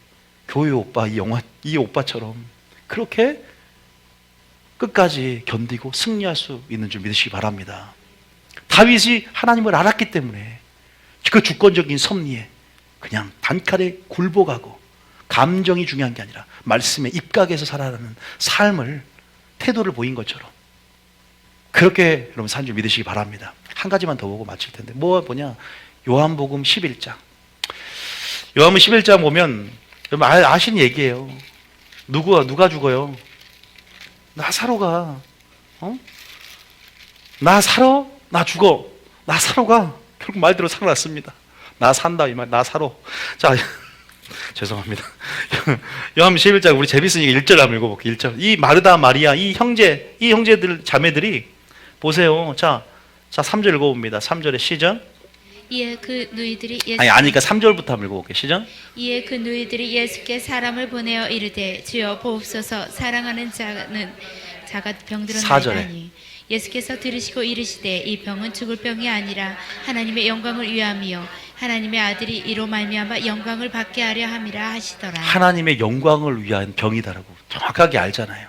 교회 오빠, 이 오빠처럼 그렇게 끝까지 견디고 승리할 수 있는 줄 믿으시기 바랍니다. 다윗이 하나님을 알았기 때문에 그 주권적인 섭리에 그냥 단칼에 굴복하고 감정이 중요한 게 아니라 말씀에 입각해서 살아가는 삶을, 태도를 보인 것처럼 그렇게 여러분 산 줄 믿으시기 바랍니다. 한 가지만 더 보고 마칠 텐데 뭐냐, 요한복음 11장. 요한복음 11장 보면 여러분 아시는 얘기예요. 누가 죽어요? 나사로가, 나 살아? 나 죽어. 나사로가 결국 말대로 살아났습니다. 나 산다 이 말, 나사로. 자, 죄송합니다. 요한복음 11장 우리 재밌으니까 1절 한번 읽어볼게요. 1절. 이 마르다 마리아, 이 형제들, 자매들이 보세요. 자 3절 읽어봅니다. 3절에 시작. 이에 그 누이들이 아니까 3절부터 한번 읽어볼게요. 시작. 이에 그 누이들이 예수께 사람을 보내어 이르되 주여 보옵소서, 사랑하는 자가 병들었나이다니. 예수께서 들으시고 이르시되 이 병은 죽을 병이 아니라 하나님의 영광을 위함이요 하나님의 아들이 이로 말미암아 영광을 받게 하려 함이라 하시더라. 하나님의 영광을 위한 병이다라고 정확하게 알잖아요.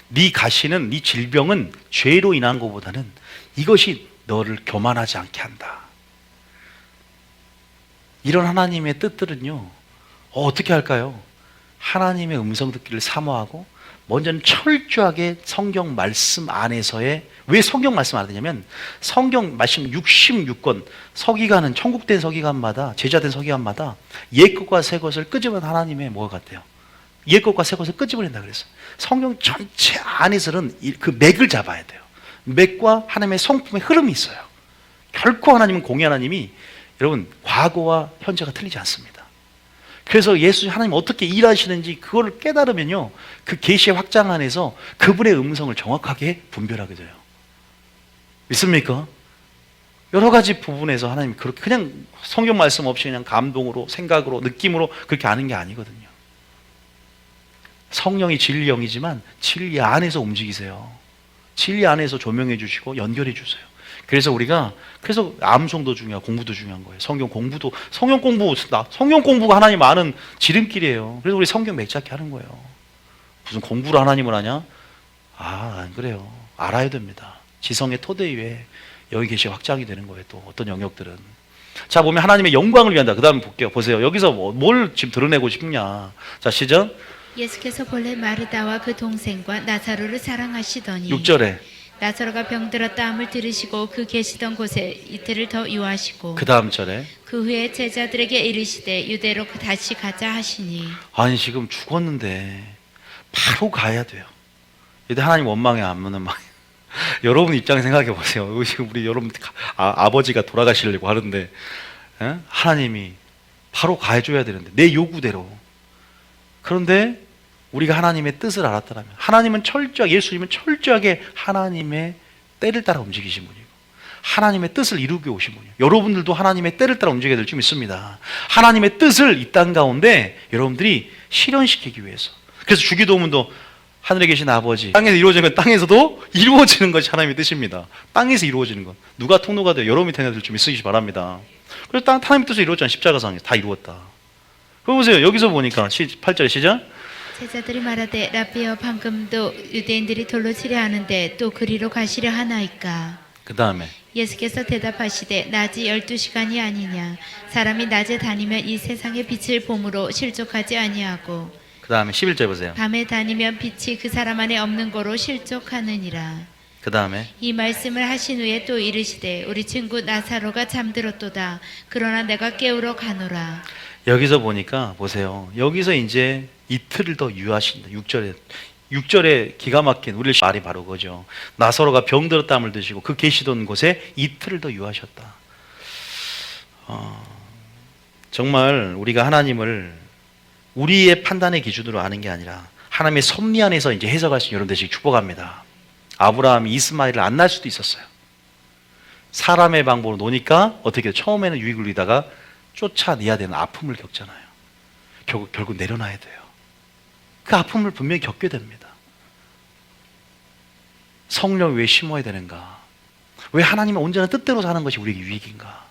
네 가시는, 네 질병은 죄로 인한 것보다는 이것이 너를 교만하지 않게 한다. 이런 하나님의 뜻들은요, 어떻게 할까요? 하나님의 음성 듣기를 사모하고 먼저는 철저하게 성경 말씀 안에서의, 왜 성경 말씀 안 되냐면 성경 말씀 66권 서기관은, 천국된 서기관마다, 제자된 서기관마다 옛 것과 새 것을 끄집어낸 하나님의 뭐가 같아요? 옛 것과 새 것을 끄집어낸다 그랬어. 성경 전체 안에서는 그 맥을 잡아야 돼요. 맥과 하나님의 성품의 흐름이 있어요. 결코 하나님은, 공의 하나님이 여러분 과거와 현재가 틀리지 않습니다. 그래서 예수 하나님 어떻게 일하시는지 그걸 깨달으면요, 그 계시의 확장 안에서 그분의 음성을 정확하게 분별하게 돼요. 믿습니까? 여러 가지 부분에서 하나님이 그렇게 그냥 성경 말씀 없이 그냥 감동으로, 생각으로, 느낌으로 그렇게 아는 게 아니거든요. 성령이 진리 영이지만 진리 안에서 움직이세요. 진리 안에서 조명해 주시고 연결해 주세요. 그래서 암송도 중요하고 공부도 중요한 거예요. 성경 공부가 하나님 아는 지름길이에요. 그래서 우리 성경 맥잡기 하는 거예요. 무슨 공부를 하나님을 하냐? 안 그래요. 알아야 됩니다. 지성의 토대 위에 여기 계시 확장이 되는 거예요. 또 어떤 영역들은. 자, 보면 하나님의 영광을 위한다. 그 다음에 볼게요. 보세요. 여기서 뭘 지금 드러내고 싶냐. 자, 시작. 예수께서 본래 마르다와 그 동생과 나사로를 사랑하시더니 6절에 나사로가 병들었다함을 들으시고 그 계시던 곳에 이틀을 더 유하시고 그 다음 절에 그 후에 제자들에게 이르시되 유대로 다시 가자 하시니 아니 지금 죽었는데 바로 가야 돼요. 이때 하나님 원망에 안 묻는 말. 여러분 입장에 생각해 보세요. 지금 우리 여러분 아버지가 돌아가시려고 하는데 하나님이 바로 가해줘야 되는데 내 요구대로. 그런데 우리가 하나님의 뜻을 알았더라면 하나님은 철저하게 예수님은 철저하게 하나님의 때를 따라 움직이신 분이고 하나님의 뜻을 이루게 오신 분이에요. 여러분들도 하나님의 때를 따라 움직여야 될 줄 믿습니다. 하나님의 뜻을 이 땅 가운데 여러분들이 실현시키기 위해서. 그래서 주기도문도 하늘에 계신 아버지, 땅에서 이루어지는 건 땅에서도 이루어지는 것이 하나님의 뜻입니다. 땅에서 이루어지는 것. 누가 통로가 되어 여러분이 되어야 될 줄 믿으시기 바랍니다. 그래서 하나님의 뜻을 이루었잖아요. 십자가상에서 다 이루었다. 그럼 보세요. 여기서 보니까 8절에 시작. 제자들이 말하되 라비여 방금도 유대인들이 돌로 치려 하는데 또 그리로 가시려 하나이까. 그 다음에 예수께서 대답하시되 낮이 12시간이 아니냐. 사람이 낮에 다니면 이 세상의 빛을 봄으로 실족하지 아니하고 그 다음에 11절 보세요. 밤에 다니면 빛이 그 사람 안에 없는 거로 실족하느니라. 그 다음에 이 말씀을 하신 후에 또 이르시되 우리 친구 나사로가 잠들었도다. 그러나 내가 깨우러 가노라. 여기서 보니까 보세요. 여기서 이제 이틀을 더 유하신다. 6절에 기가 막힌 우리 말이 바로 그거죠. 나사로가 병들었다함을 드시고 그 계시던 곳에 이틀을 더 유하셨다. 정말 우리가 하나님을 우리의 판단의 기준으로 아는 게 아니라 하나님의 섭리 안에서 이제 해석할 수 있는 여러분 되시기 축복합니다. 아브라함이 이스마엘을 안 낳을 수도 있었어요. 사람의 방법으로 노니까 어떻게 처음에는 유익을 누리다가 쫓아내야 되는 아픔을 겪잖아요. 결국 내려놔야 돼요. 그 아픔을 분명히 겪게 됩니다. 성령 왜 심어야 되는가? 왜 하나님의 온전한 뜻대로 사는 것이 우리에게 유익인가?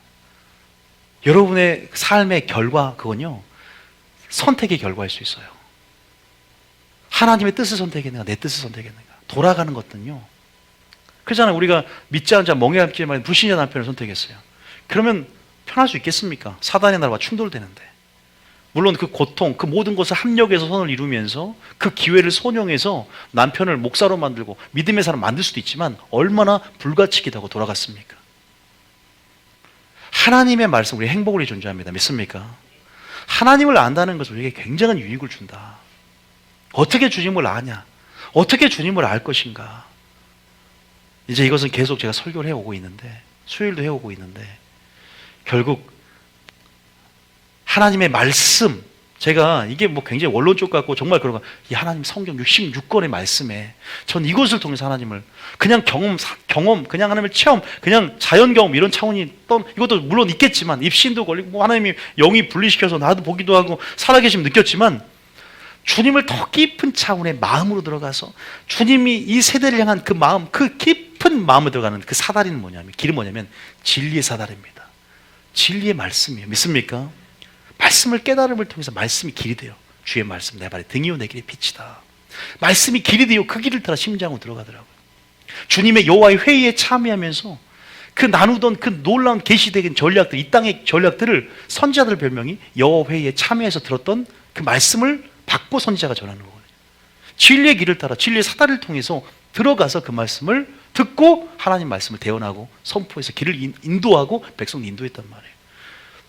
여러분의 삶의 결과 그건요 선택의 결과일 수 있어요. 하나님의 뜻을 선택했는가 내 뜻을 선택했는가 돌아가는 것들은요. 그렇잖아요. 우리가 믿지 않은 자 멍에잡지만 불신자 남편을 선택했어요. 그러면 편할 수 있겠습니까? 사단의 나라와 충돌되는데. 물론 그 고통, 그 모든 것을 합력해서 선을 이루면서 그 기회를 선용해서 남편을 목사로 만들고 믿음의 사람 만들 수도 있지만 얼마나 불가치기도 하고 돌아갔습니까? 하나님의 말씀 우리 행복을 위해 존재합니다. 믿습니까? 하나님을 안다는 것은 우리에게 굉장한 유익을 준다. 어떻게 주님을 아냐? 어떻게 주님을 알 것인가? 이제 이것은 계속 제가 설교를 해오고 있는데 수요일도 해오고 있는데 결국 하나님의 말씀 제가 이게 뭐 굉장히 원론적 같고 정말 그런 거 이 하나님 성경 66권의 말씀에 전 이것을 통해서 하나님을 그냥 경험 그냥 하나님을 체험 그냥 자연 경험 이런 차원이 이것도 물론 있겠지만 입신도 걸리고 뭐 하나님이 영이 분리시켜서 나도 보기도 하고 살아계심 느꼈지만 주님을 더 깊은 차원의 마음으로 들어가서 주님이 이 세대를 향한 그 마음 그 깊은 마음으로 들어가는 그 사다리는 뭐냐면 길은 뭐냐면 진리의 사다리입니다. 진리의 말씀이에요. 믿습니까? 말씀을 깨달음을 통해서 말씀이 길이 돼요. 주의 말씀 내 발에 등이요 내 길에 빛이다. 말씀이 길이 되어 그 길을 따라 심장으로 들어가더라고요. 주님의 여호와의 회의에 참여하면서 그 나누던 그 놀라운 계시된 전략들 이 땅의 전략들을 선지자들 별명이 여호와 회의에 참여해서 들었던 그 말씀을 받고 선지자가 전하는 거거든요. 진리의 길을 따라 진리의 사다리를 통해서 들어가서 그 말씀을 듣고 하나님 말씀을 대언하고 선포해서 길을 인도하고 백성을 인도했단 말이에요.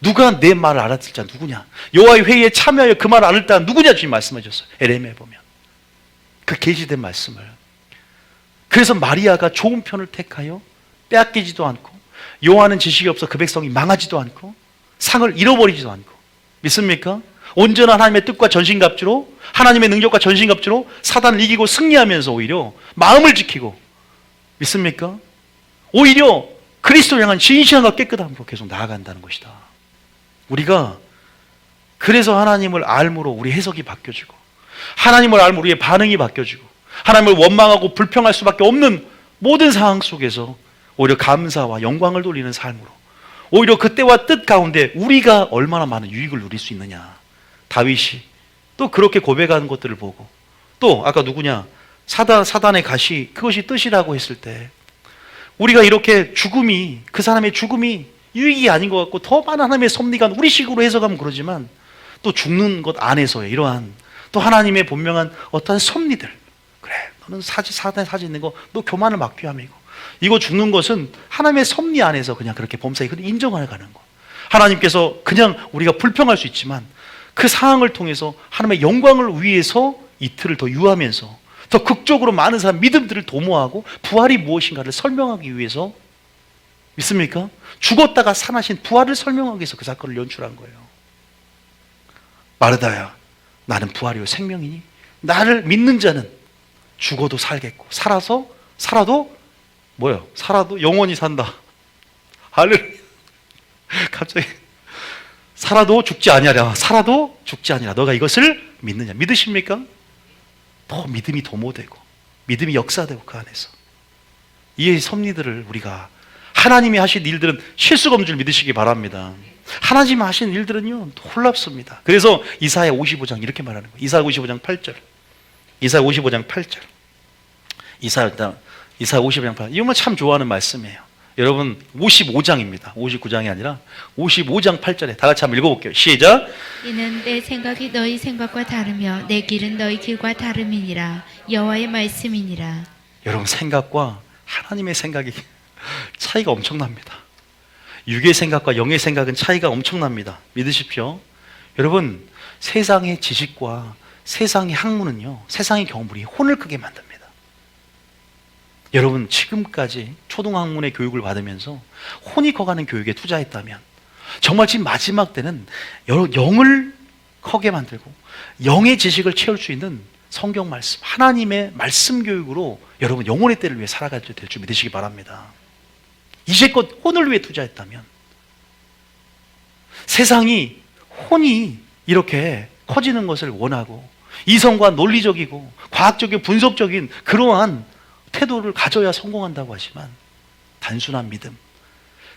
누가 내 말을 알아들 자 누구냐? 여호와의 회의에 참여하여 그 말을 알을 자 누구냐? 주님 말씀해 주셨어요. 에레미야에 보면 그 계시된 말씀을. 그래서 마리아가 좋은 편을 택하여 빼앗기지도 않고 요한은 지식이 없어 그 백성이 망하지도 않고 상을 잃어버리지도 않고 믿습니까? 온전한 하나님의 뜻과 전신갑주로 하나님의 능력과 전신갑주로 사단을 이기고 승리하면서 오히려 마음을 지키고 믿습니까? 오히려 그리스도를 향한 진실함과 깨끗함으로 계속 나아간다는 것이다. 우리가 그래서 하나님을 알므로 우리 해석이 바뀌어지고 하나님을 알므로 우리의 반응이 바뀌어지고 하나님을 원망하고 불평할 수밖에 없는 모든 상황 속에서 오히려 감사와 영광을 돌리는 삶으로 오히려 그때와 뜻 가운데 우리가 얼마나 많은 유익을 누릴 수 있느냐. 다윗이 또 그렇게 고백하는 것들을 보고 또 아까 누구냐 사단의 가시 그것이 뜻이라고 했을 때 우리가 이렇게 죽음이, 그 사람의 죽음이 유익이 아닌 것 같고 더 많은 하나님의 섭리가 우리식으로 해석하면 그러지만 또 죽는 것 안에서의 이러한 또 하나님의 분명한 어떠한 섭리들, 그래 너는 사단에 사지 있는 거 너 교만을 막기 위함이고, 이거 죽는 것은 하나님의 섭리 안에서 그냥 그렇게 범사에 인정하는 거. 하나님께서 그냥 우리가 불평할 수 있지만 그 상황을 통해서 하나님의 영광을 위해서 이틀을 더 유하면서 더 극적으로 많은 사람 믿음들을 도모하고 부활이 무엇인가를 설명하기 위해서, 믿습니까? 죽었다가 살아나신 부활을 설명하기 위해서 그 사건을 연출한 거예요. 마르다야, 나는 부활이요 생명이니 나를 믿는 자는 죽어도 살겠고 살아도 뭐예요? 살아도 영원히 산다. 할렐루야. 갑자기 살아도 죽지 아니하라. 살아도 죽지 아니하라. 너가 이것을 믿느냐? 믿으십니까? 더 믿음이 도모되고 믿음이 역사되고 그 안에서 이 섭리들을 우리가, 하나님이 하신 일들은 실수가 없는 줄 믿으시기 바랍니다. 하나님이 하신 일들은요 놀랍습니다. 그래서 이사야 55장 이렇게 말하는 거예요. 이사야 55장 8절. 이사야 55장 8절. 이사야 55장 8절. 이건 참 좋아하는 말씀이에요. 여러분 55장입니다. 59장이 아니라 55장 8절에 다 같이 한번 읽어볼게요. 시작. 이는 내 생각이 너희 생각과 다르며 내 길은 너희 길과 다름이니라. 여호와의 말씀이니라. 여러분 생각과 하나님의 생각이 차이가 엄청납니다. 육의 생각과 영의 생각은 차이가 엄청납니다. 믿으십시오. 여러분 세상의 지식과 세상의 학문은요, 세상의 경험이 혼을 크게 만듭니다. 여러분 지금까지 초등학문의 교육을 받으면서 혼이 커가는 교육에 투자했다면 정말 지금 마지막 때는 영을 커게 만들고 영의 지식을 채울 수 있는 성경 말씀, 하나님의 말씀 교육으로 여러분 영혼의 때를 위해 살아갈 때 될 줄 믿으시기 바랍니다. 이제껏 혼을 위해 투자했다면, 세상이 혼이 이렇게 커지는 것을 원하고 이성과 논리적이고 과학적이고 분석적인 그러한 태도를 가져야 성공한다고 하지만, 단순한 믿음,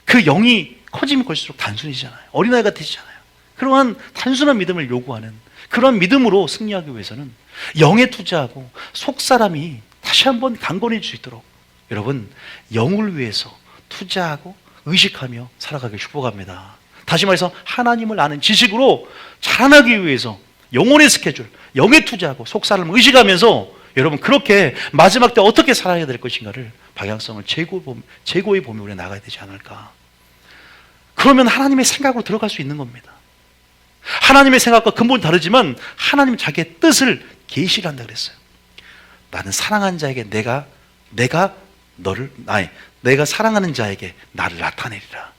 그 영이 커지면 커질수록 단순해지잖아요. 어린아이 같으시잖아요. 그러한 단순한 믿음을 요구하는 그런 믿음으로 승리하기 위해서는 영에 투자하고 속사람이 다시 한번 강건해질 수 있도록 여러분 영을 위해서 투자하고 의식하며 살아가길 축복합니다. 다시 말해서 하나님을 아는 지식으로 자라나기 위해서 영혼의 스케줄, 영에 투자하고 속사람을 의식하면서 여러분 그렇게 마지막 때 어떻게 살아야 될 것인가를 방향성을 제고해 보며 우리가 나가야 되지 않을까. 그러면 하나님의 생각으로 들어갈 수 있는 겁니다. 하나님의 생각과 근본이 다르지만 하나님은 자기의 뜻을 계시를 한다 그랬어요. 나는 사랑하는 자에게 내가 사랑하는 자에게 나를 나타내리라.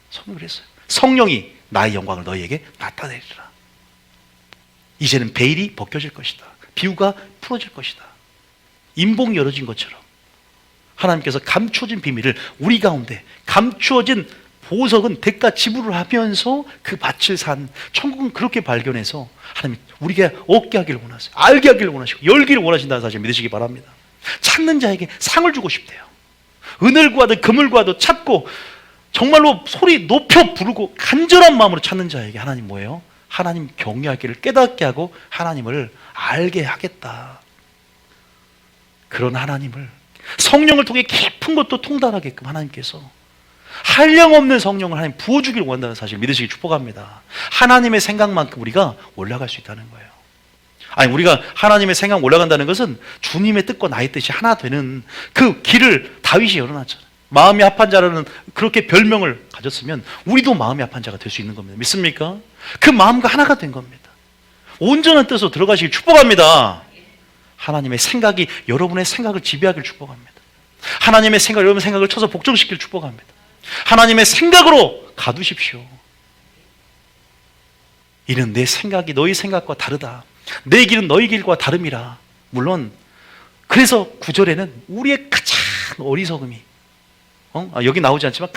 성경이 그랬어요. 성령이 나의 영광을 너희에게 나타내리라. 이제는 베일이 벗겨질 것이다. 비유가 풀어질 것이다. 인봉이 열어진 것처럼 하나님께서 감추어진 비밀을 우리 가운데, 감추어진 보석은 대가 지불을 하면서 그 밭을 산 천국은 그렇게 발견해서 하나님 우리가 얻게 하기를 원하세요. 알게 하기를 원하시고 열기를 원하신다는 사실 믿으시기 바랍니다. 찾는 자에게 상을 주고 싶대요. 은을 구하든 금을 구하든 찾고 정말로 소리 높여 부르고 간절한 마음으로 찾는 자에게 하나님 뭐예요? 하나님 경외하기를 깨닫게 하고 하나님을 알게 하겠다. 그런 하나님을 성령을 통해 깊은 것도 통달하게끔 하나님께서 한량없는 성령을 하나님 부어주길 원한다는 사실 믿으시기 축복합니다. 하나님의 생각만큼 우리가 올라갈 수 있다는 거예요. 아니 우리가 하나님의 생각 올라간다는 것은 주님의 뜻과 나의 뜻이 하나 되는 그 길을 다윗이 열어놨잖아요. 마음이 합한 자라는 그렇게 별명을 가졌으면 우리도 마음이 합한 자가 될 수 있는 겁니다. 믿습니까? 그 마음과 하나가 된 겁니다. 온전한 뜻으로 들어가시길 축복합니다. 하나님의 생각이 여러분의 생각을 지배하길 축복합니다. 하나님의 생각, 여러분의 생각을 쳐서 복종시키길 축복합니다. 하나님의 생각으로 가두십시오. 이는 내 생각이 너희 생각과 다르다. 내 길은 너희 길과 다름이라. 물론 그래서 9절에는 우리의 가장 어리석음이 여기 나오지 않지만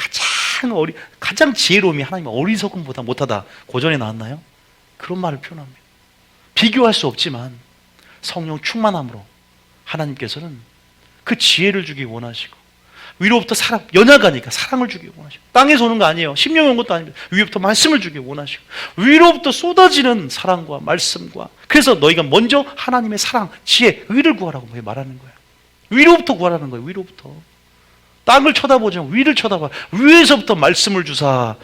가장 지혜로움이 하나님의 어리석음보다 못하다. 고전에 나왔나요? 그런 말을 표현합니다. 비교할 수 없지만 성령 충만함으로 하나님께서는 그 지혜를 주기 원하시고 위로부터 연약하니까 사랑을 주기 원하시고, 땅에서 오는 거 아니에요. 심령이 온 것도 아닙니다. 위로부터 말씀을 주기 원하시고 위로부터 쏟아지는 사랑과 말씀과, 그래서 너희가 먼저 하나님의 사랑, 지혜, 의를 구하라고 말하는 거예요. 위로부터 구하라는 거예요. 위로부터. 땅을 쳐다보지 말고 위를 쳐다봐. 위에서부터 말씀을 주사.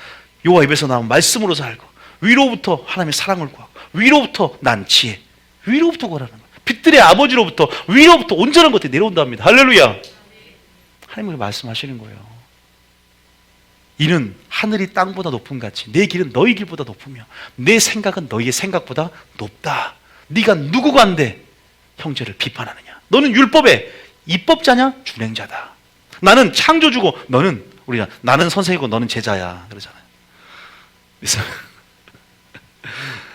여호와 입에서 나온 말씀으로 살고, 위로부터 하나님의 사랑을 구하고, 위로부터 난 지혜, 위로부터 구하라는 거예요. 빛들의 아버지로부터, 위로부터 온전한 것들이 내려온답니다. 할렐루야. 하나님이 말씀하시는 거예요. 이는 하늘이 땅보다 높은 같이 내 길은 너희 길보다 높으며 내 생각은 너희의 생각보다 높다. 네가 누구가 한데 형제를 비판하느냐? 너는 율법의 입법자냐? 준행자다. 나는 창조주고 너는 우리가 나는 선생이고 너는 제자야 그러잖아요. 그래서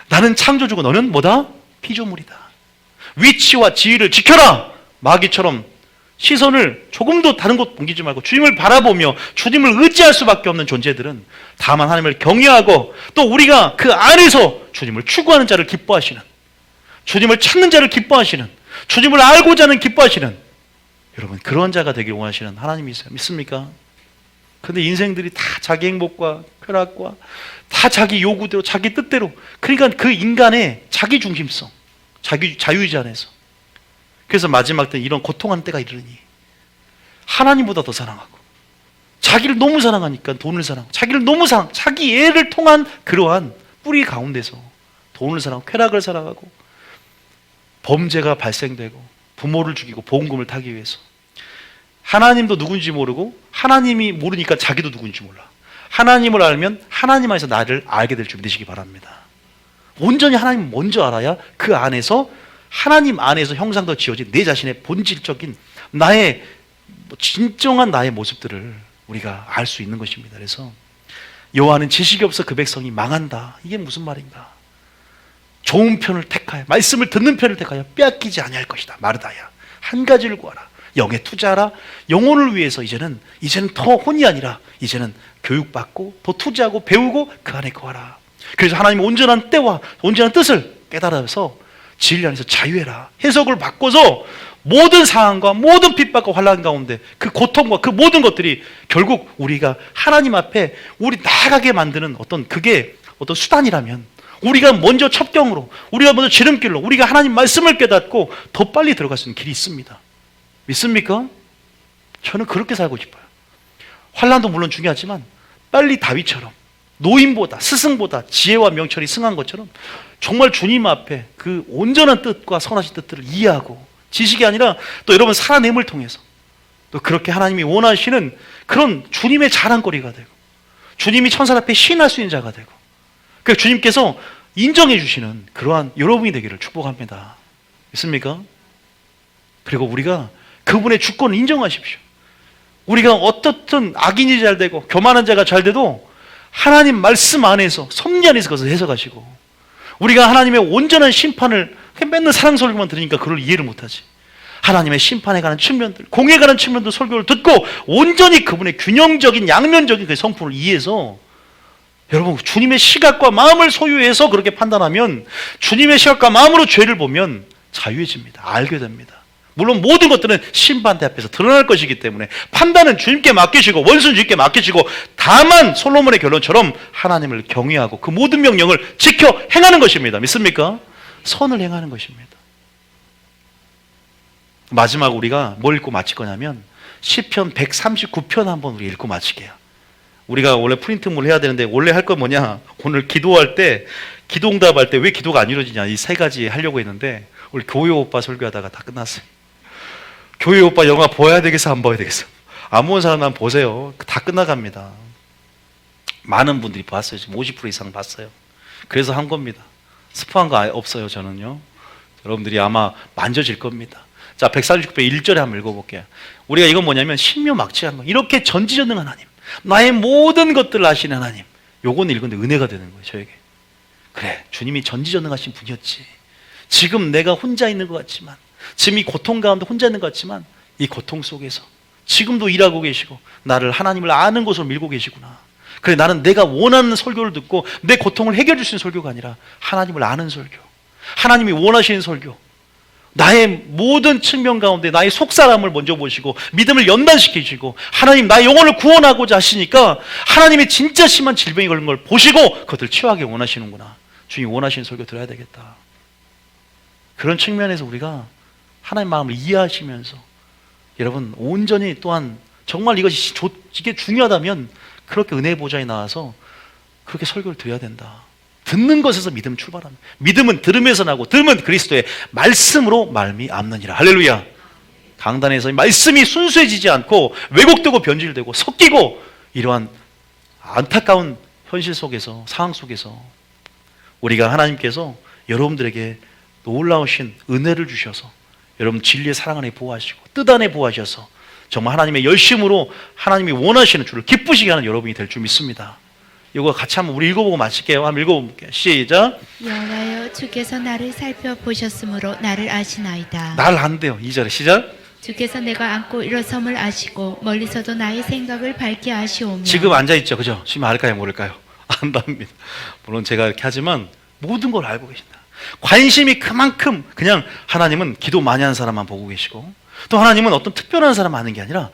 나는 창조주고 너는 뭐다? 피조물이다. 위치와 지위를 지켜라. 마귀처럼 시선을 조금도 다른 곳 옮기지 말고 주님을 바라보며 주님을 의지할 수밖에 없는 존재들은 다만 하나님을 경외하고 또 우리가 그 안에서 주님을 추구하는 자를 기뻐하시는, 주님을 찾는 자를 기뻐하시는, 주님을 알고자 하는 기뻐하시는, 여러분 그런 자가 되길 원하시는 하나님이세요. 믿습니까? 그런데 인생들이 다 자기 행복과 쾌락과 다 자기 요구대로 자기 뜻대로, 그러니까 그 인간의 자기 중심성, 자기 자유의지 안에서, 그래서 마지막 때 이런 고통하는 때가 이르니 하나님보다 더 사랑하고 자기를 너무 사랑하니까 돈을 사랑하고 자기를 너무 자기 애를 통한 그러한 뿌리 가운데서 돈을 사랑하고 쾌락을 사랑하고 범죄가 발생되고 부모를 죽이고 보험금을 타기 위해서 하나님도 누군지 모르고 하나님이 모르니까 자기도 누군지 몰라. 하나님을 알면 하나님 안에서 나를 알게 될 줄 믿으시기 바랍니다. 온전히 하나님 먼저 알아야 그 안에서 하나님 안에서 형상도 지어진 내 자신의 본질적인 나의 진정한 나의 모습들을 우리가 알 수 있는 것입니다. 그래서 여호와는 지식이 없어 그 백성이 망한다. 이게 무슨 말인가? 좋은 편을 택하여 말씀을 듣는 편을 택하여 빼앗기지 아니할 것이다. 마르다야. 한 가지를 구하라. 영에 투자하라. 영혼을 위해서 이제는 더 혼이 아니라 이제는 교육받고 더 투자하고 배우고 그 안에 거하라. 그래서 하나님의 온전한 때와 온전한 뜻을 깨달아서 진리 안에서 자유해라. 해석을 바꿔서 모든 상황과 모든 핍박과 환난 가운데 그 고통과 그 모든 것들이 결국 우리가 하나님 앞에 우리 나아가게 만드는 그게 어떤 수단이라면, 우리가 먼저 첩경으로, 우리가 먼저 지름길로 우리가 하나님 말씀을 깨닫고 더 빨리 들어갈 수 있는 길이 있습니다. 믿습니까? 저는 그렇게 살고 싶어요. 환난도 물론 중요하지만 빨리 다윗처럼 노인보다 스승보다 지혜와 명철이 승한 것처럼 정말 주님 앞에 그 온전한 뜻과 선하신 뜻들을 이해하고, 지식이 아니라 또 여러분 살아냄을 통해서 또 그렇게 하나님이 원하시는 그런 주님의 자랑거리가 되고 주님이 천사 앞에 시인할 수 있는 자가 되고, 그러니까 주님께서 인정해 주시는 그러한 여러분이 되기를 축복합니다. 믿습니까? 그리고 우리가 그분의 주권을 인정하십시오. 우리가 어떻든 악인이 잘 되고 교만한 자가 잘 돼도 하나님 말씀 안에서, 섭리 안에서 그것을 해석하시고, 우리가 하나님의 온전한 심판을 맨날 사랑 설교만 들으니까 그걸 이해를 못하지. 하나님의 심판에 관한 측면들, 공에 관한 측면들 설교를 듣고 온전히 그분의 균형적인 양면적인 그 성품을 이해해서, 여러분 주님의 시각과 마음을 소유해서 그렇게 판단하면, 주님의 시각과 마음으로 죄를 보면 자유해집니다. 알게 됩니다. 물론 모든 것들은 심판대 앞에서 드러날 것이기 때문에 판단은 주님께 맡기시고 원수는 주님께 맡기시고, 다만 솔로몬의 결론처럼 하나님을 경외하고 그 모든 명령을 지켜 행하는 것입니다. 믿습니까? 선을 행하는 것입니다. 마지막 우리가 뭘 읽고 마칠 거냐면 시편 139편 한번 우리 읽고 마치게요. 우리가 원래 프린트물 해야 되는데 원래 할 건 뭐냐, 오늘 기도할 때 기도응답할 때 왜 기도가 안 이루어지냐, 이 세 가지 하려고 했는데 우리 교회 오빠 설교하다가 다 끝났어요. 교회 오빠 영화 보아야 되겠어 안 봐야 되겠어? 안 본 사람 한번 보세요. 다 끝나갑니다. 많은 분들이 봤어요. 지금 50% 이상 봤어요. 그래서 한 겁니다. 스포한 거 없어요. 저는요. 여러분들이 아마 만져질 겁니다. 자, 139편 1절에 한번 읽어볼게요. 우리가 이건 뭐냐면 신묘막측한 거, 이렇게 전지전능한 하나님, 나의 모든 것들을 아시는 하나님, 요건 읽는데 은혜가 되는 거예요. 저에게. 그래, 주님이 전지전능하신 분이었지. 지금 내가 혼자 있는 것 같지만, 지금 이 고통 가운데 혼자 있는 것 같지만, 이 고통 속에서 지금도 일하고 계시고 나를 하나님을 아는 곳으로 밀고 계시구나. 그래, 나는 내가 원하는 설교를 듣고 내 고통을 해결해 주시는 설교가 아니라 하나님을 아는 설교, 하나님이 원하시는 설교, 나의 모든 측면 가운데 나의 속사람을 먼저 보시고 믿음을 연단시키시고 하나님 나의 영혼을 구원하고자 하시니까 하나님의 진짜 심한 질병이 걸린 걸 보시고 그것을 치유하기 원하시는구나. 주님 원하시는 설교 들어야 되겠다. 그런 측면에서 우리가 하나님 마음을 이해하시면서 여러분 온전히 또한 정말 이게 중요하다면 그렇게 은혜의 보좌에 나와서 그렇게 설교를 드려야 된다. 듣는 것에서 믿음 출발합니다. 믿음은 들음에서 나고 들음은 그리스도의 말씀으로 말미암느니라. 할렐루야. 강단에서 말씀이 순수해지지 않고 왜곡되고 변질되고 섞이고 이러한 안타까운 현실 속에서, 상황 속에서 우리가 하나님께서 여러분들에게 놀라우신 은혜를 주셔서 여러분 진리의 사랑 안에 보호하시고 뜻 안에 보호하셔서 정말 하나님의 열심으로 하나님이 원하시는 주를 기쁘시게 하는 여러분이 될 줄 믿습니다. 이거 같이 한번 우리 읽어보고 마칠게요. 한번 읽어볼게요. 시작. 여호와여, 주께서 나를 살펴보셨으므로 나를 아시나이다. 날 안돼요. 2절에 시작. 주께서 내가 앉고 일어섬을 아시고 멀리서도 나의 생각을 밝게 아시오며. 지금 앉아있죠. 그죠? 지금 알까요? 모를까요? 안답니다. 물론 제가 이렇게 하지만 모든 걸 알고 계신다. 관심이 그만큼 그냥 하나님은 기도 많이 하는 사람만 보고 계시고 또 하나님은 어떤 특별한 사람 아는 게 아니라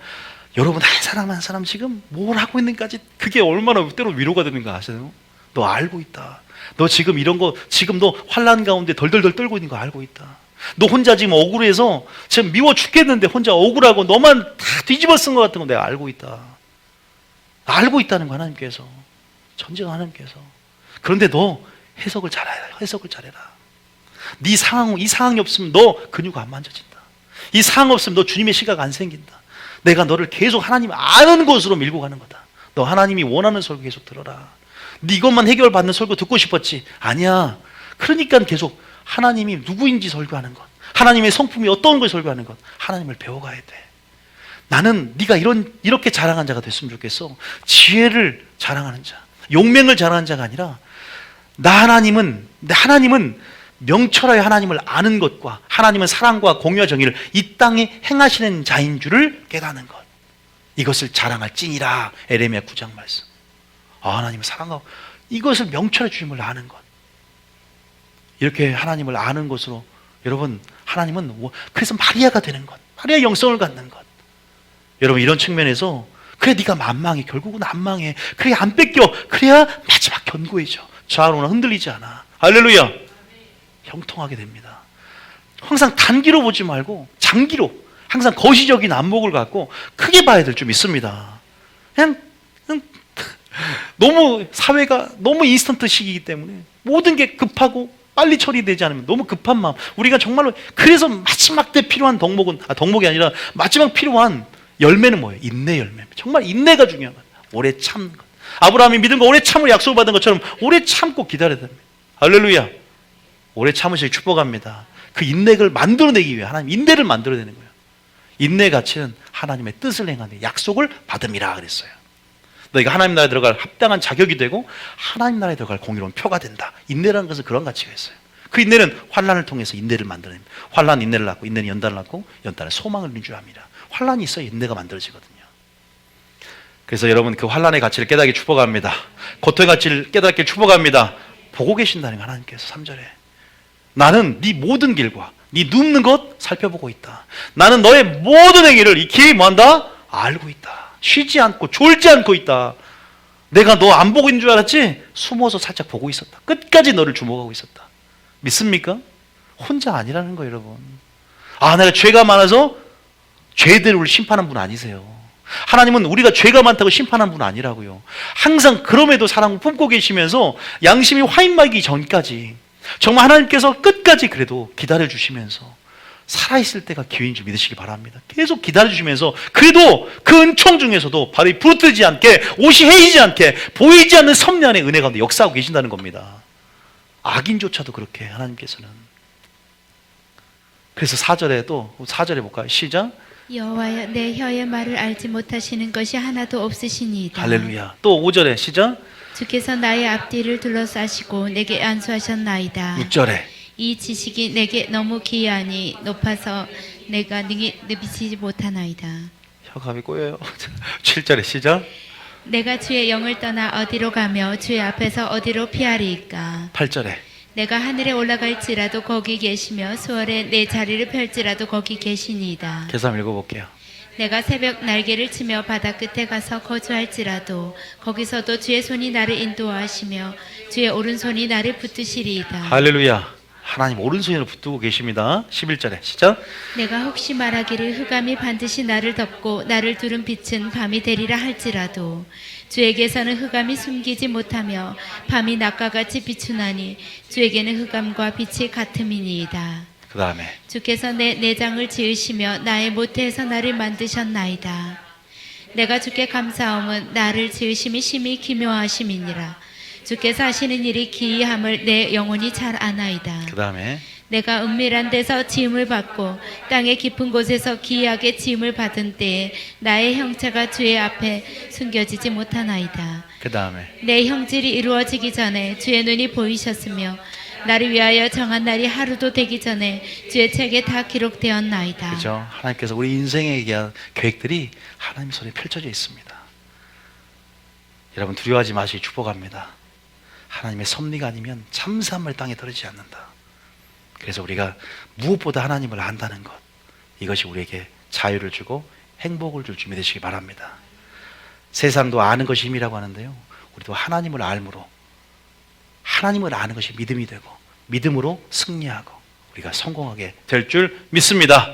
여러분 한 사람 지금 뭘 하고 있는가지 그게 얼마나 때로 위로가 되는가 아세요? 너 알고 있다. 너 지금 이런 거 지금 너 환난 가운데 덜덜덜 떨고 있는 거 알고 있다. 너 혼자 지금 억울해서 지금 미워 죽겠는데 혼자 억울하고 너만 다 뒤집어 쓴 것 같은 거 내가 알고 있다. 알고 있다는 거 하나님께서 전지가 하나님께서. 그런데 너 해석을 잘해라. 해석을 잘해라. 네 상황 이 상황이 없으면 너 근육 안 만져진다. 이 상황 없으면 너 주님의 시각 안 생긴다. 내가 너를 계속 하나님 아는 곳으로 밀고 가는 거다. 너 하나님이 원하는 설교 계속 들어라. 네 이것만 해결받는 설교 듣고 싶었지? 아니야. 그러니까 계속 하나님이 누구인지 설교하는 것, 하나님의 성품이 어떤 걸 설교하는 것, 하나님을 배워가야 돼. 나는 네가 이렇게 자랑한 자가 됐으면 좋겠어. 지혜를 자랑하는 자, 용맹을 자랑하는 자가 아니라 하나님은 명철하여 하나님을 아는 것과 하나님은 사랑과 공의와 정의를 이 땅에 행하시는 자인 줄을 깨닫는 것, 이것을 자랑할지니라. 에레미야 9장 말씀. 하나님을 사랑하고 이것을 명철해 주심을 아는 것, 이렇게 하나님을 아는 것으로 여러분 하나님은 그래서 마리아가 되는 것, 마리아 영성을 갖는 것. 여러분 이런 측면에서 그래 네가 만망해. 결국은 안 망해. 그래 안 뺏겨. 그래야 마지막 견고해져. 좌우로는 흔들리지 않아. 할렐루야. 형통하게 됩니다. 항상 단기로 보지 말고 장기로, 항상 거시적인 안목을 갖고 크게 봐야 될 줄 믿습니다. 그냥 너무 사회가 너무 인스턴트 시기이기 때문에 모든 게 급하고 빨리 처리되지 않으면 너무 급한 마음. 우리가 정말로 그래서 마지막 때 필요한 덕목이 아니라 마지막 필요한 열매는 뭐예요? 인내 열매. 정말 인내가 중요한 거예요. 오래 참는 것. 아브라함이 믿음과 오래 참을 약속을 받은 것처럼 오래 참고 기다려야 됩니다. 할렐루야. 오래 참으시길 축복합니다. 그 인내를 만들어내기 위해 하나님 인내를 만들어내는 거예요. 인내의 가치는 하나님의 뜻을 행하는 약속을 받음이라 그랬어요. 너희가 하나님 나라에 들어갈 합당한 자격이 되고 하나님 나라에 들어갈 공의로운 표가 된다. 인내라는 것은 그런 가치가 있어요. 그 인내는 환난을 통해서 인내를 만들어냅니다. 환난 인내를 낳고 인내는 연단을 낳고 연단은 소망을 인주합니다. 환난이 있어야 인내가 만들어지거든요. 그래서 여러분 그 환난의 가치를 깨닫기 축복합니다. 고통의 가치를 깨닫기 축복합니다. 보고 계신다는 거 하나님께서 3절에 나는 네 모든 길과 네 눕는 것 살펴보고 있다. 나는 너의 모든 행위를 익히 뭐한다? 알고 있다. 쉬지 않고 졸지 않고 있다. 내가 너 안 보고 있는 줄 알았지? 숨어서 살짝 보고 있었다. 끝까지 너를 주목하고 있었다. 믿습니까? 혼자 아니라는 거예요, 여러분. 내가 죄가 많아서 죄대로를 심판한 분 아니세요. 하나님은 우리가 죄가 많다고 심판한 분 아니라고요. 항상 그럼에도 사랑을 품고 계시면서 양심이 화인마기 전까지 정말 하나님께서 끝까지 그래도 기다려주시면서 살아있을 때가 기회인 줄 믿으시기 바랍니다. 계속 기다려주시면서 그래도 그 은총 중에서도 발이 부르뜨지 않게 옷이 해이지 않게 보이지 않는 섭리 안에 은혜 가운데 역사하고 계신다는 겁니다. 악인조차도 그렇게 하나님께서는. 그래서 4절에 볼까요? 시작. 여호와여, 내 혀의 말을 알지 못하시는 것이 하나도 없으시니이다. 할렐루야. 또 5절에 시작. 주께서 나의 앞뒤를 둘러싸시고 내게 안수하셨나이다. 6절에 이 지식이 내게 너무 기이하니 높아서 내가 능히 느끼지 못하나이다. 혀갑이 꼬여요. 7절에 시작. 내가 주의 영을 떠나 어디로 가며 주의 앞에서 어디로 피하리이까. 8절에 내가 하늘에 올라갈지라도 거기 계시며 수월에 내 자리를 펼지라도 거기 계시니이다. 계속 한번 읽어볼게요. 내가 새벽 날개를 치며 바다 끝에 가서 거주할지라도 거기서도 주의 손이 나를 인도하시며 주의 오른손이 나를 붙드시리이다. 할렐루야. 하나님 오른손으로 붙들고 계십니다. 11절에 시작. 내가 혹시 말하기를 흑암이 반드시 나를 덮고 나를 두른 빛은 밤이 되리라 할지라도 주에게서는 흑암이 숨기지 못하며 밤이 낮과 같이 비추나니 주에게는 흑암과 빛이 같음이니이다. 그 다음에 주께서 내 내장을 지으시며 나의 모태에서 나를 만드셨나이다. 내가 주께 감사함은 나를 지으심이 심히 기묘하심이니라. 주께서 하시는 일이 기이함을 내 영혼이 잘 아나이다. 그 다음에 내가 은밀한 데서 지음을 받고 땅의 깊은 곳에서 기이하게 지음을 받은 때에 나의 형체가 주의 앞에 숨겨지지 못하나이다. 그 다음에 내 형질이 이루어지기 전에 주의 눈이 보이셨으며 나를 위하여 정한 날이 하루도 되기 전에 주의 책에 다 기록되었나이다. 그죠? 하나님께서 우리 인생에 대한 계획들이 하나님 손에 펼쳐져 있습니다. 여러분 두려워하지 마시고 축복합니다. 하나님의 섭리가 아니면 참사함을 땅에 떨어지지 않는다. 그래서 우리가 무엇보다 하나님을 안다는 것, 이것이 우리에게 자유를 주고 행복을 줄 준비 되시기 바랍니다. 세상도 아는 것이 힘이라고 하는데요, 우리도 하나님을 알므로 하나님을 아는 것이 믿음이 되고 믿음으로 승리하고 우리가 성공하게 될 줄 믿습니다.